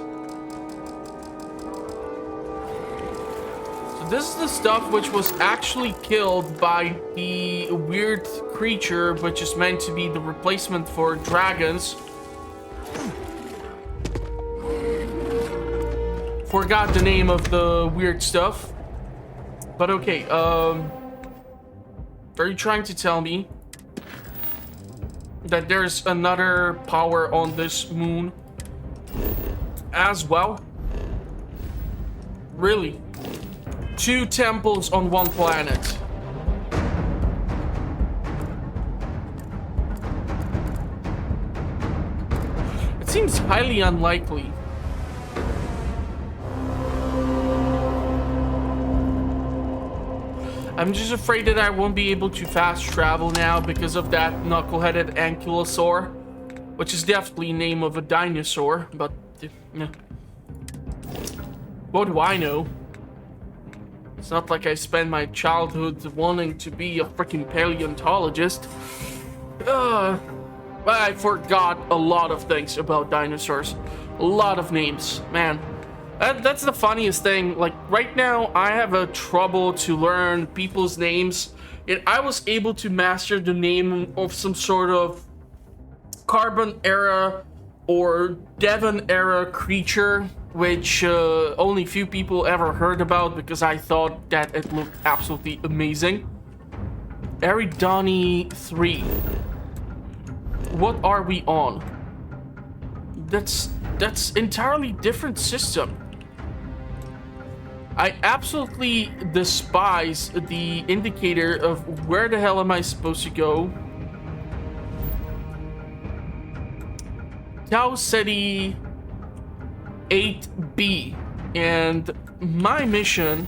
So this is the stuff which was actually killed by the weird creature which is meant to be the replacement for dragons. Forgot the name of the weird stuff. But okay, are you trying to tell me that there's another power on this moon as well? Really? 2 temples on one planet. seems highly unlikely. I'm just afraid that I won't be able to fast travel now because of that knuckle-headed ankylosaur, which is definitely the name of a dinosaur, but what do I know? It's not like I spent my childhood wanting to be a freaking paleontologist. But I forgot a lot of things about dinosaurs. A lot of names, man. That's the funniest thing. Like, right now, I have a trouble to learn people's names. And I was able to master the name of some sort of Carbon era or Devon era creature, which only few people ever heard about because I thought that it looked absolutely amazing. Eridani 3. What are we on? That's entirely different system. I absolutely despise the indicator of where the hell am I supposed to go. Tau Ceti 8B, and my mission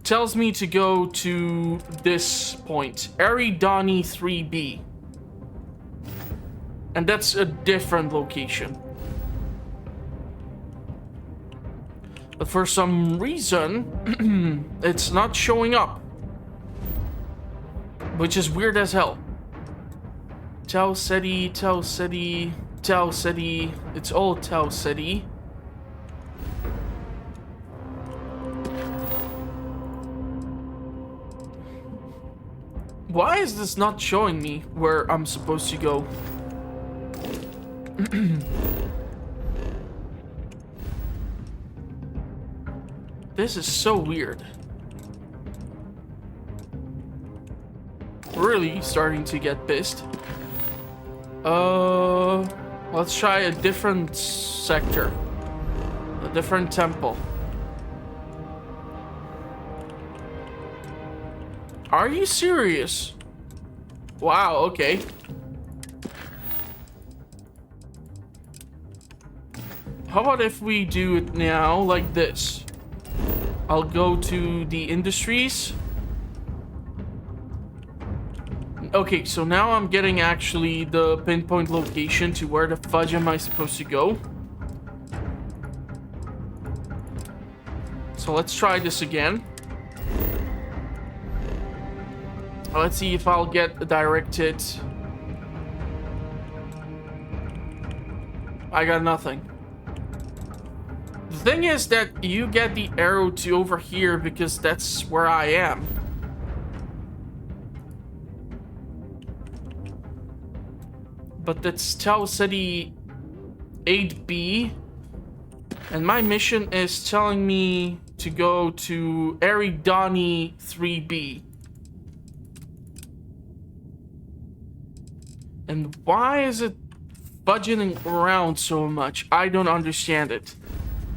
tells me to go to this point, Eridani 3B, and that's a different location. But for some reason, it's not showing up, which is weird as hell. Tau Ceti, Tau Ceti, Tau Ceti. It's all Tau Ceti. Why is this not showing me where I'm supposed to go? This is so weird. Really starting to get pissed. Let's try a different sector. A different temple. Are you serious? Wow, okay. How about if we do it now like this? I'll go to the industries. Okay, so now I'm getting actually the pinpoint location to where the fudge am I supposed to go. So let's try this again. Let's see if I'll get directed. I got nothing. The thing is that you get the arrow to over here because that's where I am. But that's Tau Ceti 8B. And my mission is telling me to go to Eridani 3B. And why is it budgeting around so much? I don't understand it.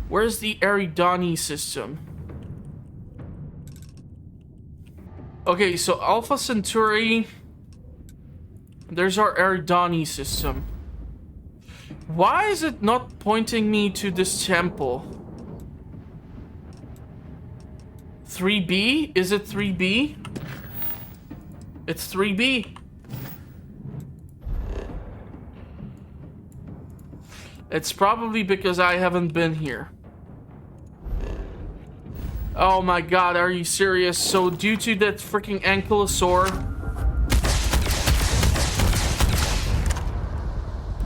Where's the Eridani system? Okay, so Alpha Centauri. There's our Eridani system. Why is it not pointing me to this temple? 3B? Is it 3B? It's 3B. It's probably because I haven't been here. Oh my god, are you serious? So due to that freaking ankylosaur,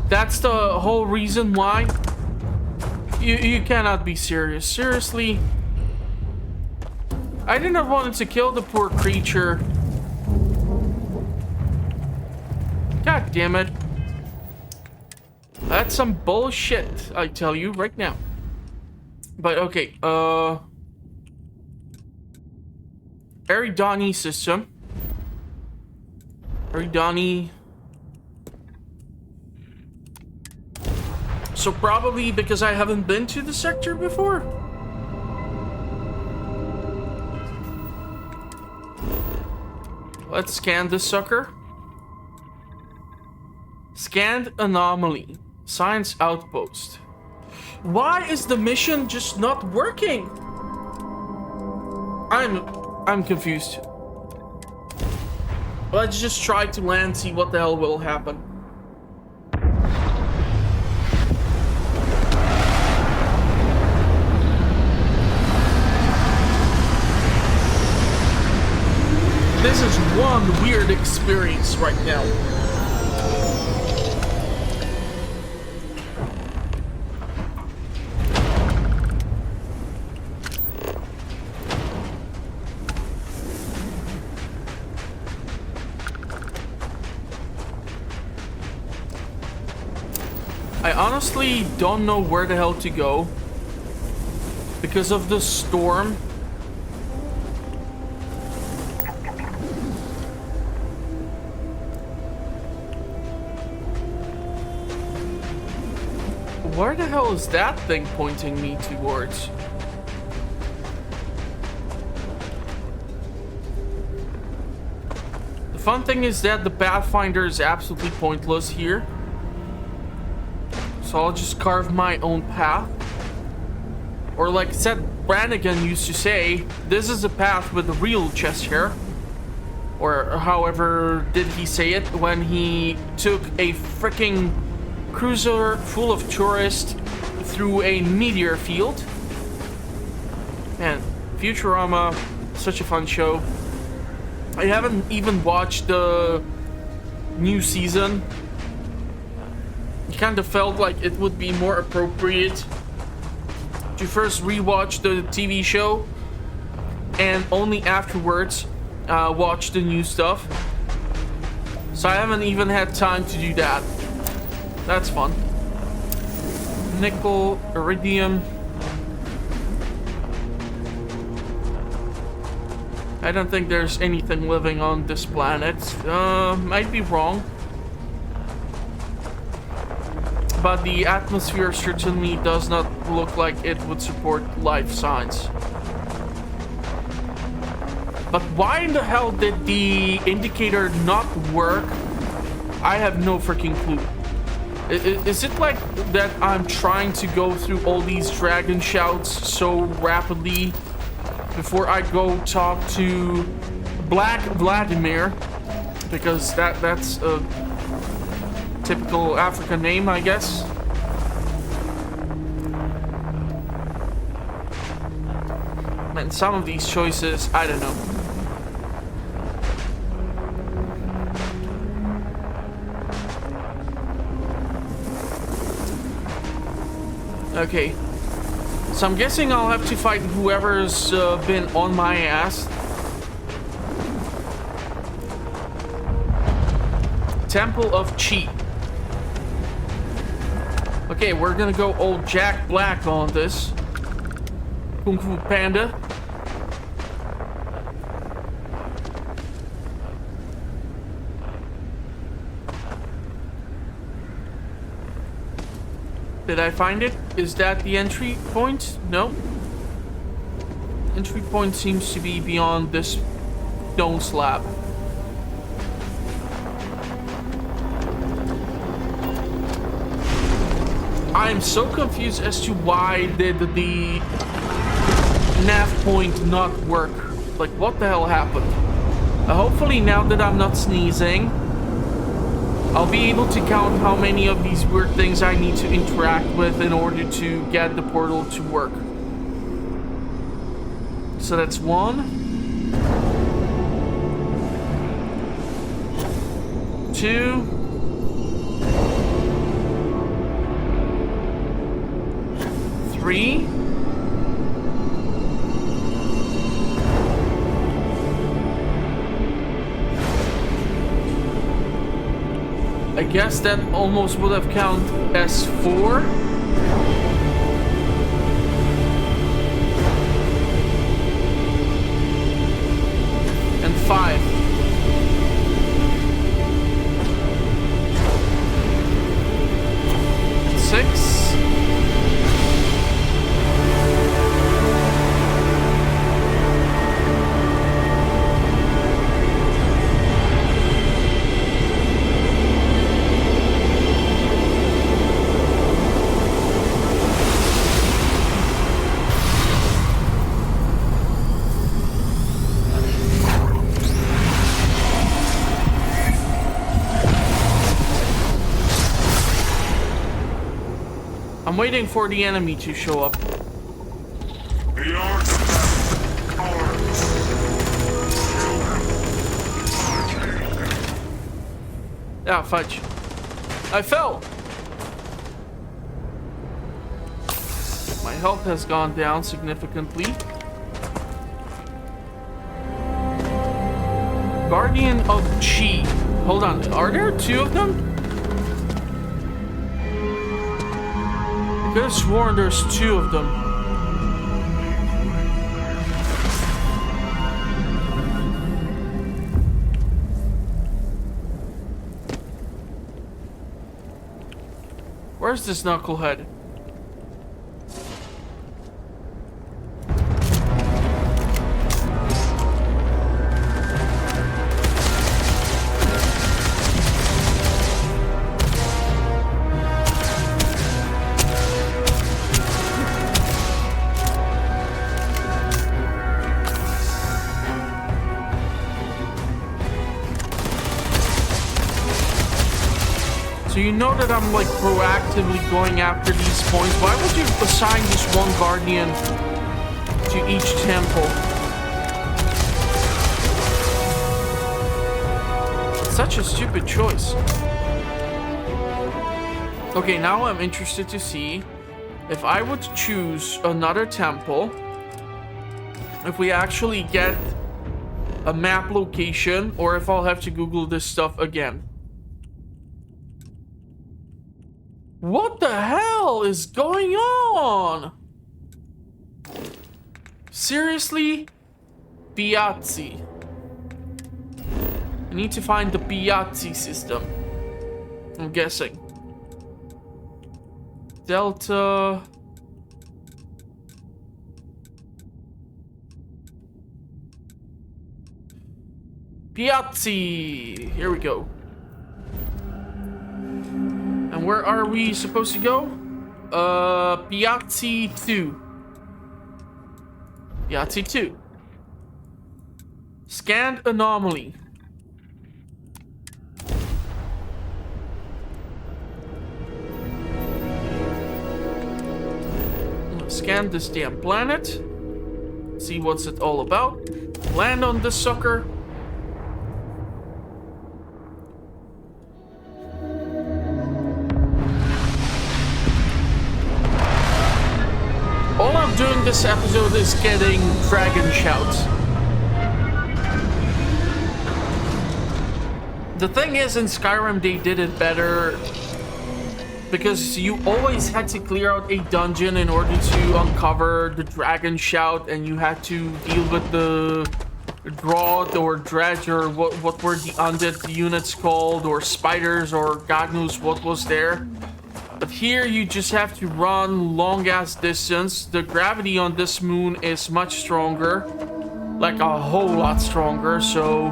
that's the whole reason why? You cannot be serious. Seriously? I did not want to kill the poor creature. God damn it. That's some bullshit, I tell you right now. But okay, Eridani system. Eridani. So probably because I haven't been to the sector before. Let's scan this sucker. Scanned anomaly. Science outpost. Why is the mission just not working? I'm confused. Let's just try to land, see what the hell will happen. This is one weird experience right now. I honestly don't know where the hell to go because of the storm. Where the hell is that thing pointing me towards? The fun thing is that the Pathfinder is absolutely pointless here. So I'll just carve my own path. Or like Seth Brannigan used to say, this is a path with a real chest hair. Or however did he say it when he took a freaking cruiser full of tourists through a meteor field. Man, Futurama, such a fun show. I haven't even watched the new season. It kind of felt like it would be more appropriate to first rewatch the TV show and only afterwards watch the new stuff. So I haven't even had time to do that. That's fun. Nickel, iridium. I don't think there's anything living on this planet. Might be wrong. But the atmosphere certainly does not look like it would support life signs. But why in the hell did the indicator not work? I have no freaking clue. Is it like that I'm trying to go through all these dragon shouts so rapidly before I go talk to Black Vladimir? Because that's a typical African name, I guess. Man, some of these choices, I don't know. Okay. So I'm guessing I'll have to fight whoever's been on my ass. Temple of Chi. Okay, we're gonna go old Jack Black on this. Kung Fu Panda. Did I find it? Is that the entry point? No. Entry point seems to be beyond this stone slab. I'm so confused as to why did the nav point not work. Like, what the hell happened? Hopefully now that I'm not sneezing, I'll be able to count how many of these weird things I need to interact with in order to get the portal to work. So that's 1, 2, 3. I guess that almost would have counted as 4. And 5. 6. I'm waiting for the enemy to show up. The artifact arms. Ah, fudge. I fell! My health has gone down significantly. Guardian of Chi. Hold on, are there two of them? I could have sworn there's two of them. Where's this knucklehead? So you know that I'm like proactively going after these points. Why would you assign this one guardian to each temple? It's such a stupid choice. Okay, now I'm interested to see if I would choose another temple, if we actually get a map location, or if I'll have to Google this stuff again. What the hell is going on? Seriously? Piazzi. I need to find the Piazzi system. I'm guessing. Delta. Piazzi. Here we go. And where are we supposed to go? Piazzi 2. Piazzi 2. Scanned anomaly. Scan this damn planet. See what's it all about. Land on this sucker. All I'm doing this episode is getting dragon shouts. The thing is, in Skyrim they did it better because you always had to clear out a dungeon in order to uncover the dragon shout, and you had to deal with the drought or dredge or what were the undead units called, or spiders, or God knows what was there. But here you just have to run long ass distance. The gravity on this moon is much stronger, like a whole lot stronger, so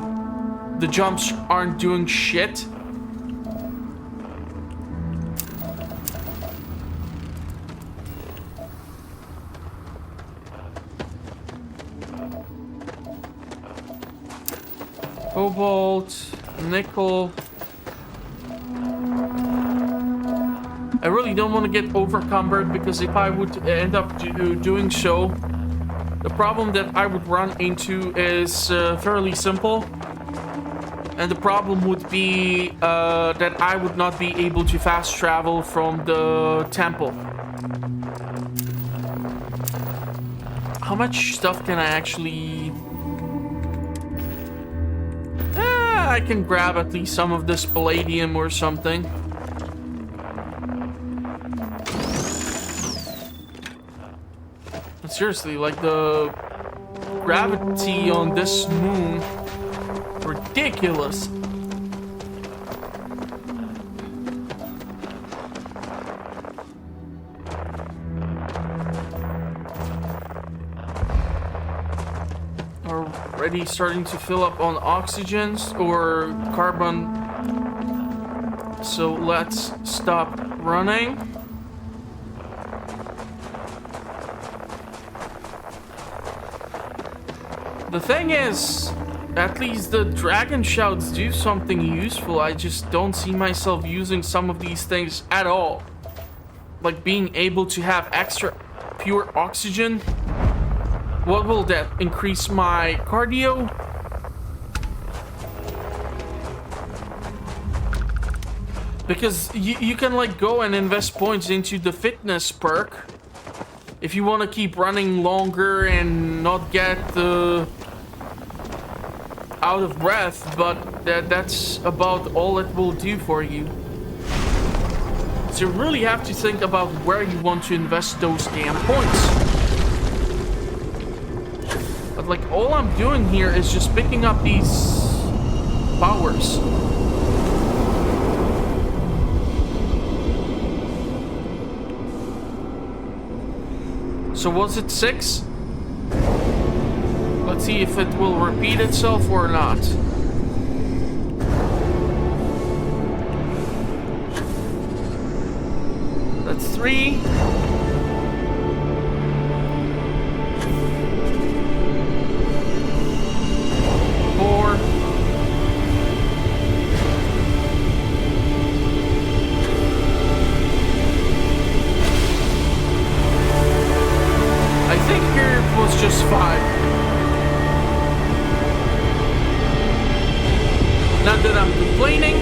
the jumps aren't doing shit. Cobalt, nickel. I really don't want to get overcumbered, because if I would end up doing so, the problem that I would run into is fairly simple. And the problem would be that I would not be able to fast travel from the temple. How much stuff can I actually... I can grab at least some of this palladium or something. But seriously, like, the gravity on this moon, ridiculous. Already starting to fill up on oxygens or carbon, so let's stop running. The thing is, at least the dragon shouts do something useful. I just don't see myself using some of these things at all. like being able to have extra pure oxygen. What will that increase my cardio? Because you can like go and invest points into the fitness perk if you want to keep running longer and not get out of breath, but that's about all it will do for you. So you really have to think about where you want to invest those damn points. But like all I'm doing here is just picking up these powers. So was it 6? Let's see if it will repeat itself or not. That's 3. 4. I think here it was just 5. Not that I'm complaining.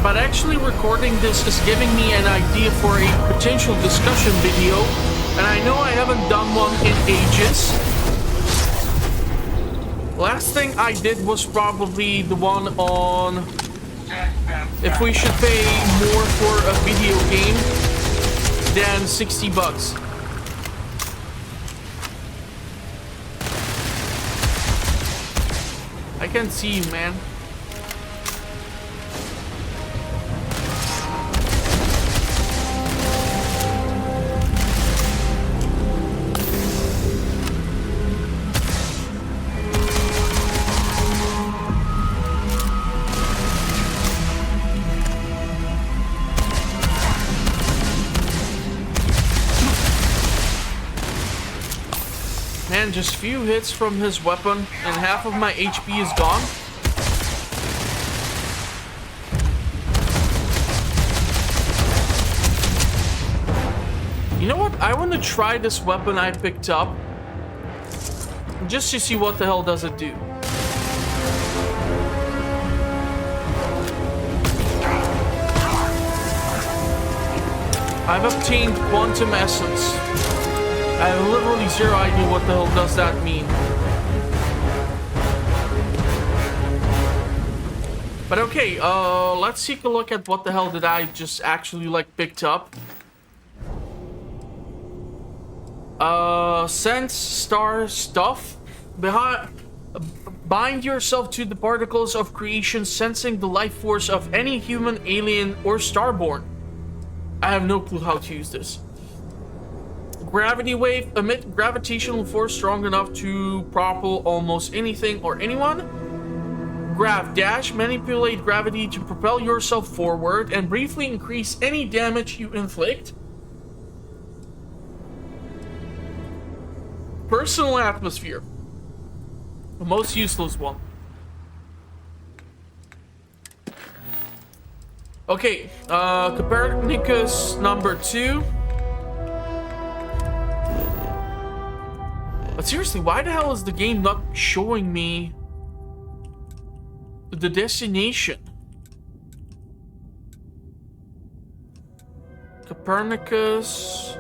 But actually recording this is giving me an idea for a potential discussion video. And I know I haven't done one in ages. Last thing I did was probably the one on if we should pay more for a video game than $60. I can't see you, man. Man, just few hits from his weapon and half of my HP is gone. You know what? I want to try this weapon I picked up just to see what the hell does it do. I've obtained quantum essence. I have literally zero idea what the hell does that mean. But okay, let's take a look at what the hell did I just actually like picked up. Sense star stuff. Bind yourself to the particles of creation, sensing the life force of any human, alien, or starborn. I have no clue how to use this. Gravity wave, emit gravitational force strong enough to propel almost anything or anyone. Grav dash, manipulate gravity to propel yourself forward and briefly increase any damage you inflict. Personal atmosphere, the most useless one. Okay, Copernicus number 2. But seriously, why the hell is the game not showing me the destination? Copernicus.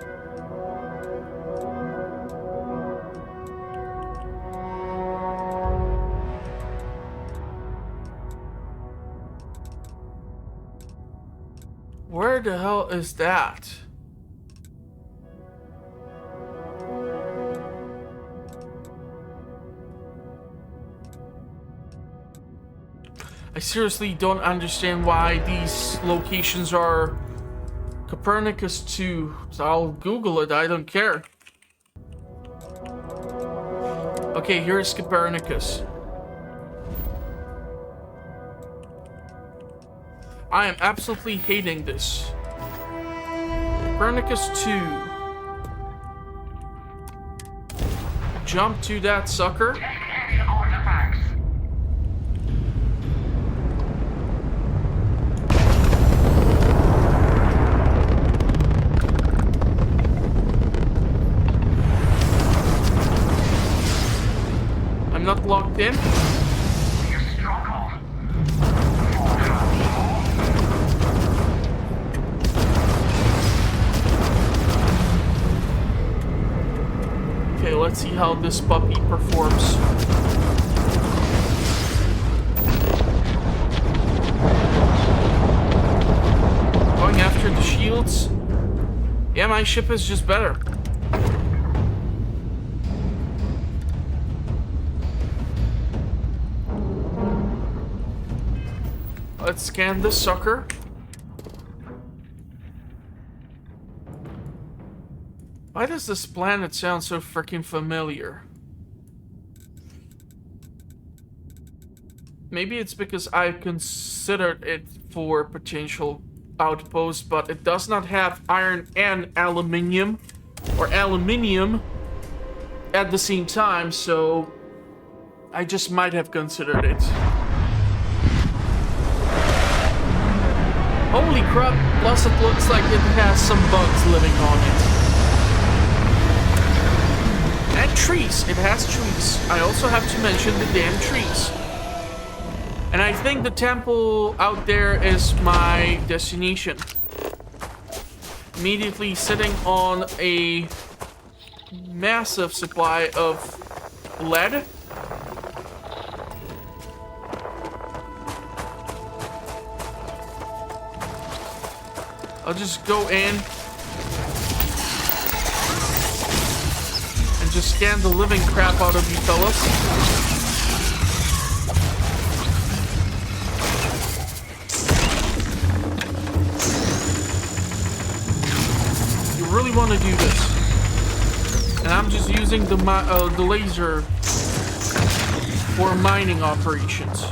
Where the hell is that? I seriously don't understand why these locations are Copernicus 2. So I'll Google it, I don't care. Okay, here's Copernicus. I am absolutely hating this. Copernicus 2. Jump to that sucker. Take any artifacts. how this puppy performs. Going after the shields. Yeah, my ship is just better. Let's scan this sucker. Why does this planet sound so freaking familiar? Maybe it's because I considered it for potential outpost, but it does not have iron and aluminium, or aluminium at the same time, so I just might have considered it. Holy crap, plus it looks like it has some bugs living on it. And trees, it has trees. I also have to mention the damn trees. And I think the temple out there is my destination. Immediately sitting on a massive supply of lead. I'll just go in and just scan the living crap out of you fellas. You really want to do this. And I'm just using the laser for mining operations.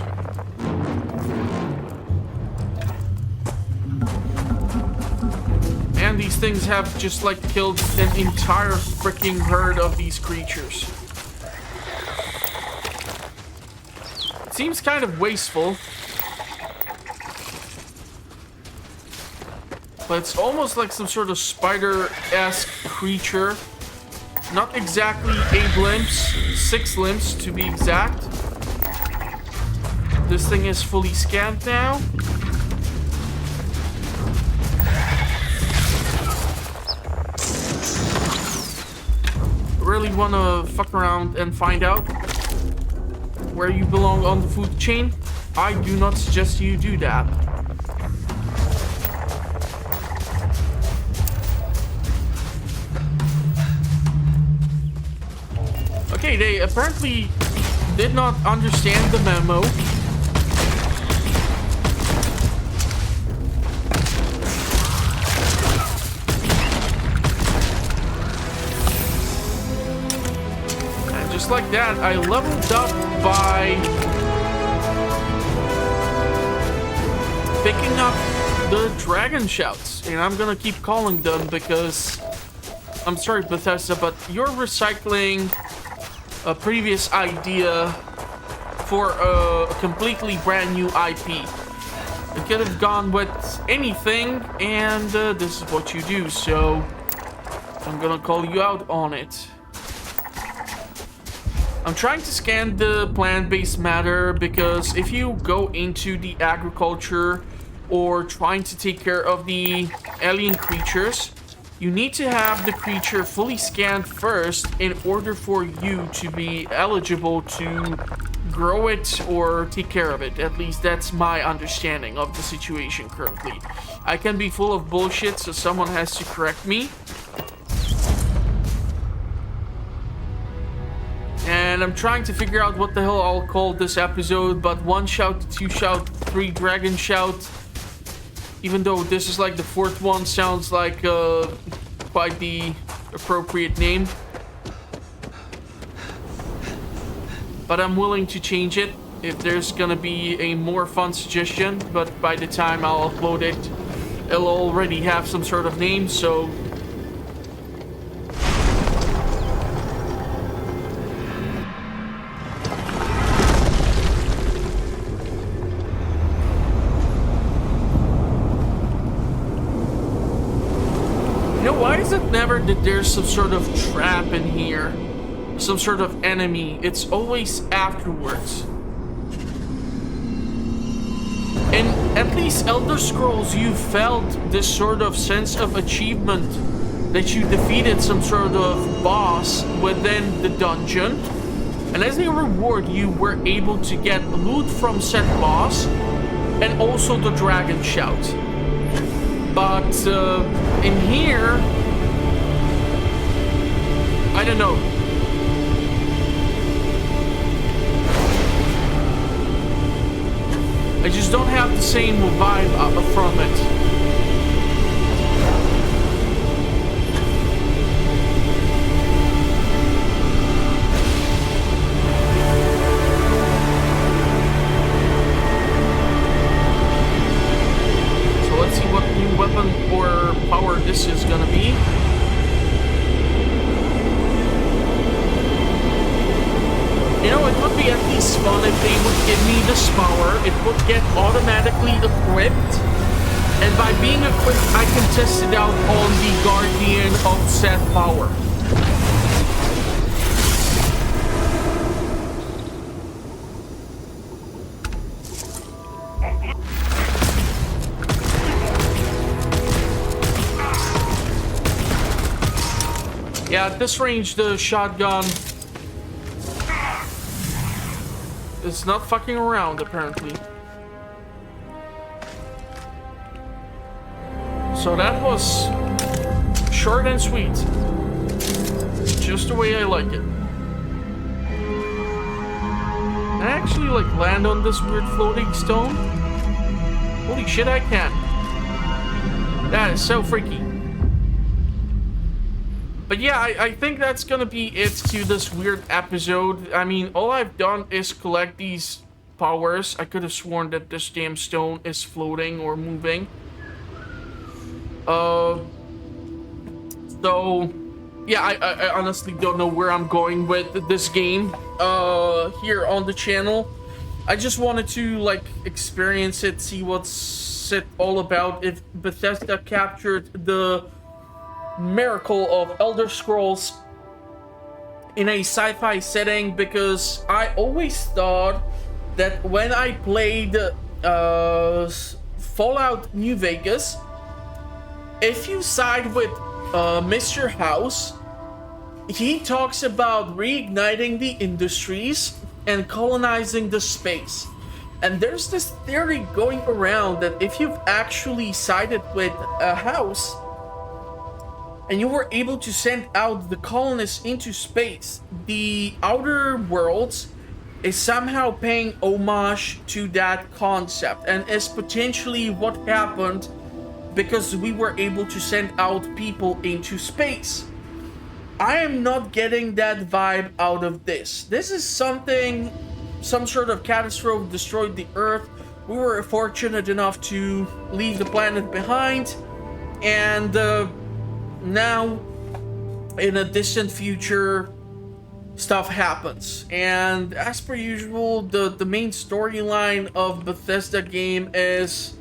And these things have just like killed an entire freaking herd of these creatures. It seems kind of wasteful. But it's almost like some sort of spider-esque creature. Not exactly 8 limbs, 6 limbs to be exact. This thing is fully scanned now. Really want to fuck around and find out where you belong on the food chain? I do not suggest you do that. Okay, they apparently did not understand the memo. Just like that, I leveled up by picking up the dragon shouts. And I'm gonna keep calling them because, I'm sorry Bethesda, but you're recycling a previous idea for a completely brand new IP. It could have gone with anything, and this is what you do, so I'm gonna call you out on it. I'm trying to scan the plant-based matter because if you go into the agriculture or trying to take care of the alien creatures, you need to have the creature fully scanned first in order for you to be eligible to grow it or take care of it. At least that's my understanding of the situation currently. I can be full of bullshit, so someone has to correct me. And I'm trying to figure out what the hell I'll call this episode, but 1 shout, 2 shout, 3 dragon shout. Even though this is like the 4th one, sounds like quite the appropriate name. But I'm willing to change it if there's gonna be a more fun suggestion, but by the time I'll upload it, it'll already have some sort of name, so... Why is it never that there's some sort of trap in here? Some sort of enemy? It's always afterwards. In at least Elder Scrolls, you felt this sort of sense of achievement that you defeated some sort of boss within the dungeon. And as a reward, you were able to get loot from said boss and also the dragon shout. But in here, I don't know. I just don't have the same vibe from it. Weapon or power this is gonna be. You know, it would be at least fun if they would give me this power. It would get automatically equipped, and by being equipped, I can test it out on the Guardian of said power. Yeah, at this range, the shotgun is not fucking around, apparently. So that was short and sweet. Just the way I like it. Can I actually, like, land on this weird floating stone? Holy shit, I can. That is so freaky. But yeah, I think that's gonna be it to this weird episode. I mean, all I've done is collect these powers. I could have sworn that this damn stone is floating or moving. So, yeah, I honestly don't know where I'm going with this game here on the channel. I just wanted to, like, experience it, see what's it all about. If Bethesda captured the miracle of Elder Scrolls in a sci-fi setting, because I always thought that when I played Fallout New Vegas, if you side with Mr. House, he talks about reigniting the industries and colonizing the space. And there's this theory going around that if you've actually sided with a house and you were able to send out the colonists into space, the outer worlds is somehow paying homage to that concept, and is potentially what happened because we were able to send out people into space. I am not getting that vibe out of this. This is something, some sort of catastrophe destroyed the Earth. We were fortunate enough to leave the planet behind, and now, in a distant future, stuff happens. And as per usual, the main storyline of Bethesda game is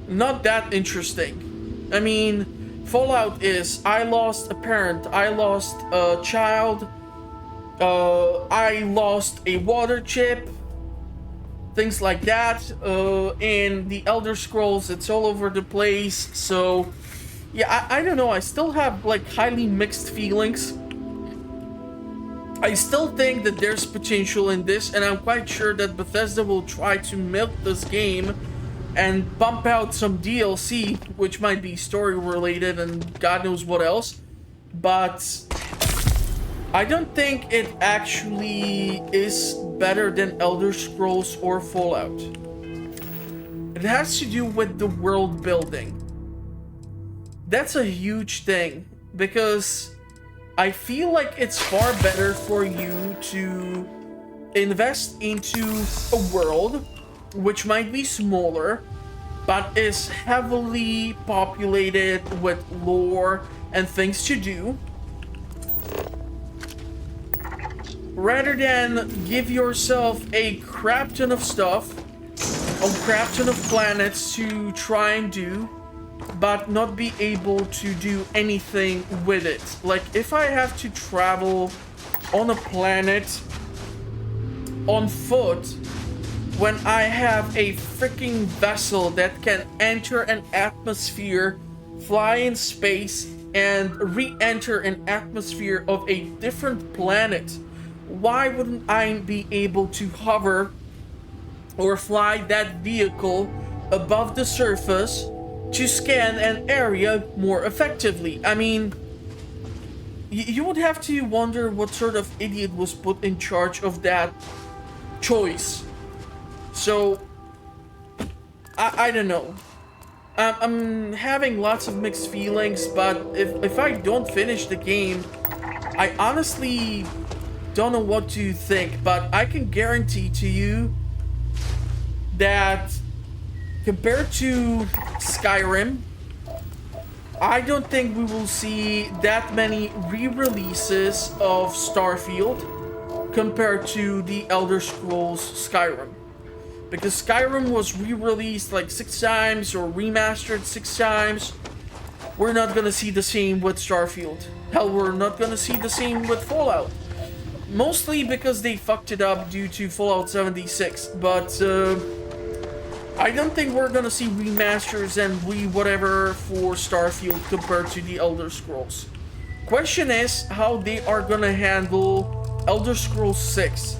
not that interesting. I mean, Fallout is, I lost a parent, I lost a child, I lost a water chip, things like that. In the Elder Scrolls, it's all over the place. So yeah, I don't know. I still have, like, highly mixed feelings. I still think that there's potential in this, and I'm quite sure that Bethesda will try to milk this game and pump out some DLC, which might be story related and God knows what else. But I don't think it actually is better than Elder Scrolls or Fallout. It has to do with the world building. That's a huge thing, because I feel like it's far better for you to invest into a world which might be smaller but is heavily populated with lore and things to do, rather than give yourself a crap ton of stuff, a crap ton of planets to try and do, but not be able to do anything with it. Like, if I have to travel on a planet on foot when I have a freaking vessel that can enter an atmosphere, fly in space, and re-enter an atmosphere of a different planet, why wouldn't I be able to hover or fly that vehicle above the surface to scan an area more effectively? I mean, you would have to wonder what sort of idiot was put in charge of that choice. So, I don't know. I'm having lots of mixed feelings, but if I don't finish the game, I honestly don't know what to think. But I can guarantee to you that compared to Skyrim, I don't think we will see that many re-releases of Starfield compared to the Elder Scrolls Skyrim. Because Skyrim was re-released like 6 times or remastered 6 times. We're not gonna see the same with Starfield. Hell, we're not gonna see the same with Fallout. Mostly because they fucked it up due to Fallout 76. But I don't think we're gonna see remasters and whatever for Starfield compared to the Elder Scrolls. Question is how they are gonna handle Elder Scrolls 6.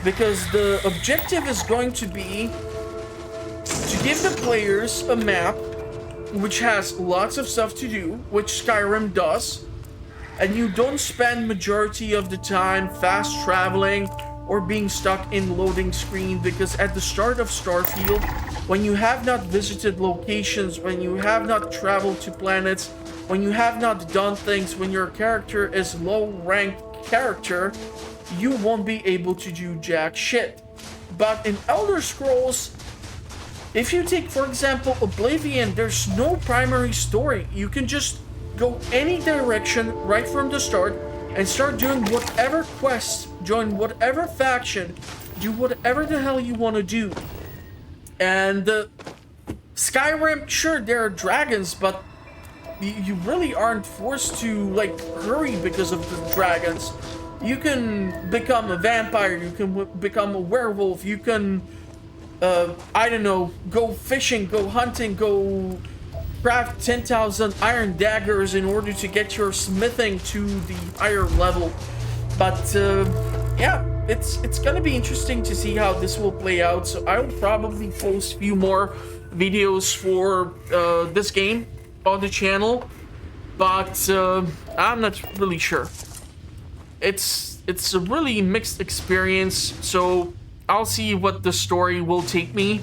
Because the objective is going to be to give the players a map which has lots of stuff to do, which Skyrim does, and you don't spend majority of the time fast traveling or being stuck in loading screen, because at the start of Starfield, when you have not visited locations, when you have not traveled to planets, when you have not done things, when your character is low-ranked character, you won't be able to do jack shit. But in Elder Scrolls, if you take, for example, Oblivion, there's no primary story. You can just go any direction right from the start and start doing whatever quests, join whatever faction, do whatever the hell you want to do. And Skyrim, sure, there are dragons, but you really aren't forced to, like, hurry because of the dragons. You can become a vampire, you can become a werewolf, you can, I don't know, go fishing, go hunting, go craft 10,000 iron daggers in order to get your smithing to the higher level. But, yeah, it's gonna be interesting to see how this will play out, so I'll probably post a few more videos for this game on the channel, but I'm not really sure. It's a really mixed experience, so I'll see what the story will take me,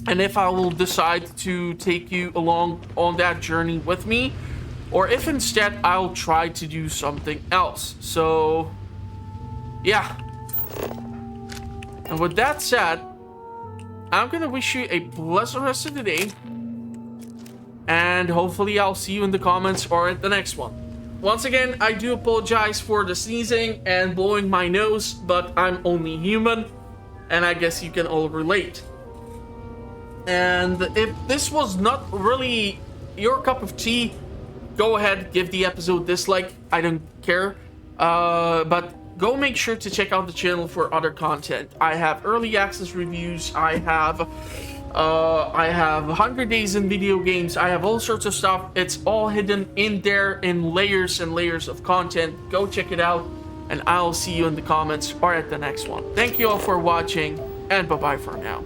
and if I will decide to take you along on that journey with me, or if instead I'll try to do something else. So yeah, and with that said, I'm gonna wish you a pleasant rest of the day, and hopefully I'll see you in the comments or at the next one. Once again, I do apologize for the sneezing and blowing my nose, but I'm only human, and I guess you can all relate. And if this was not really your cup of tea, go ahead, give the episode a dislike. I don't care. But go make sure to check out the channel for other content. I have early access reviews. I have 100 days in video games. I have all sorts of stuff. It's all hidden in there in layers and layers of content. Go check it out, and I'll see you in the comments or at the next one. Thank you all for watching, and bye-bye for now.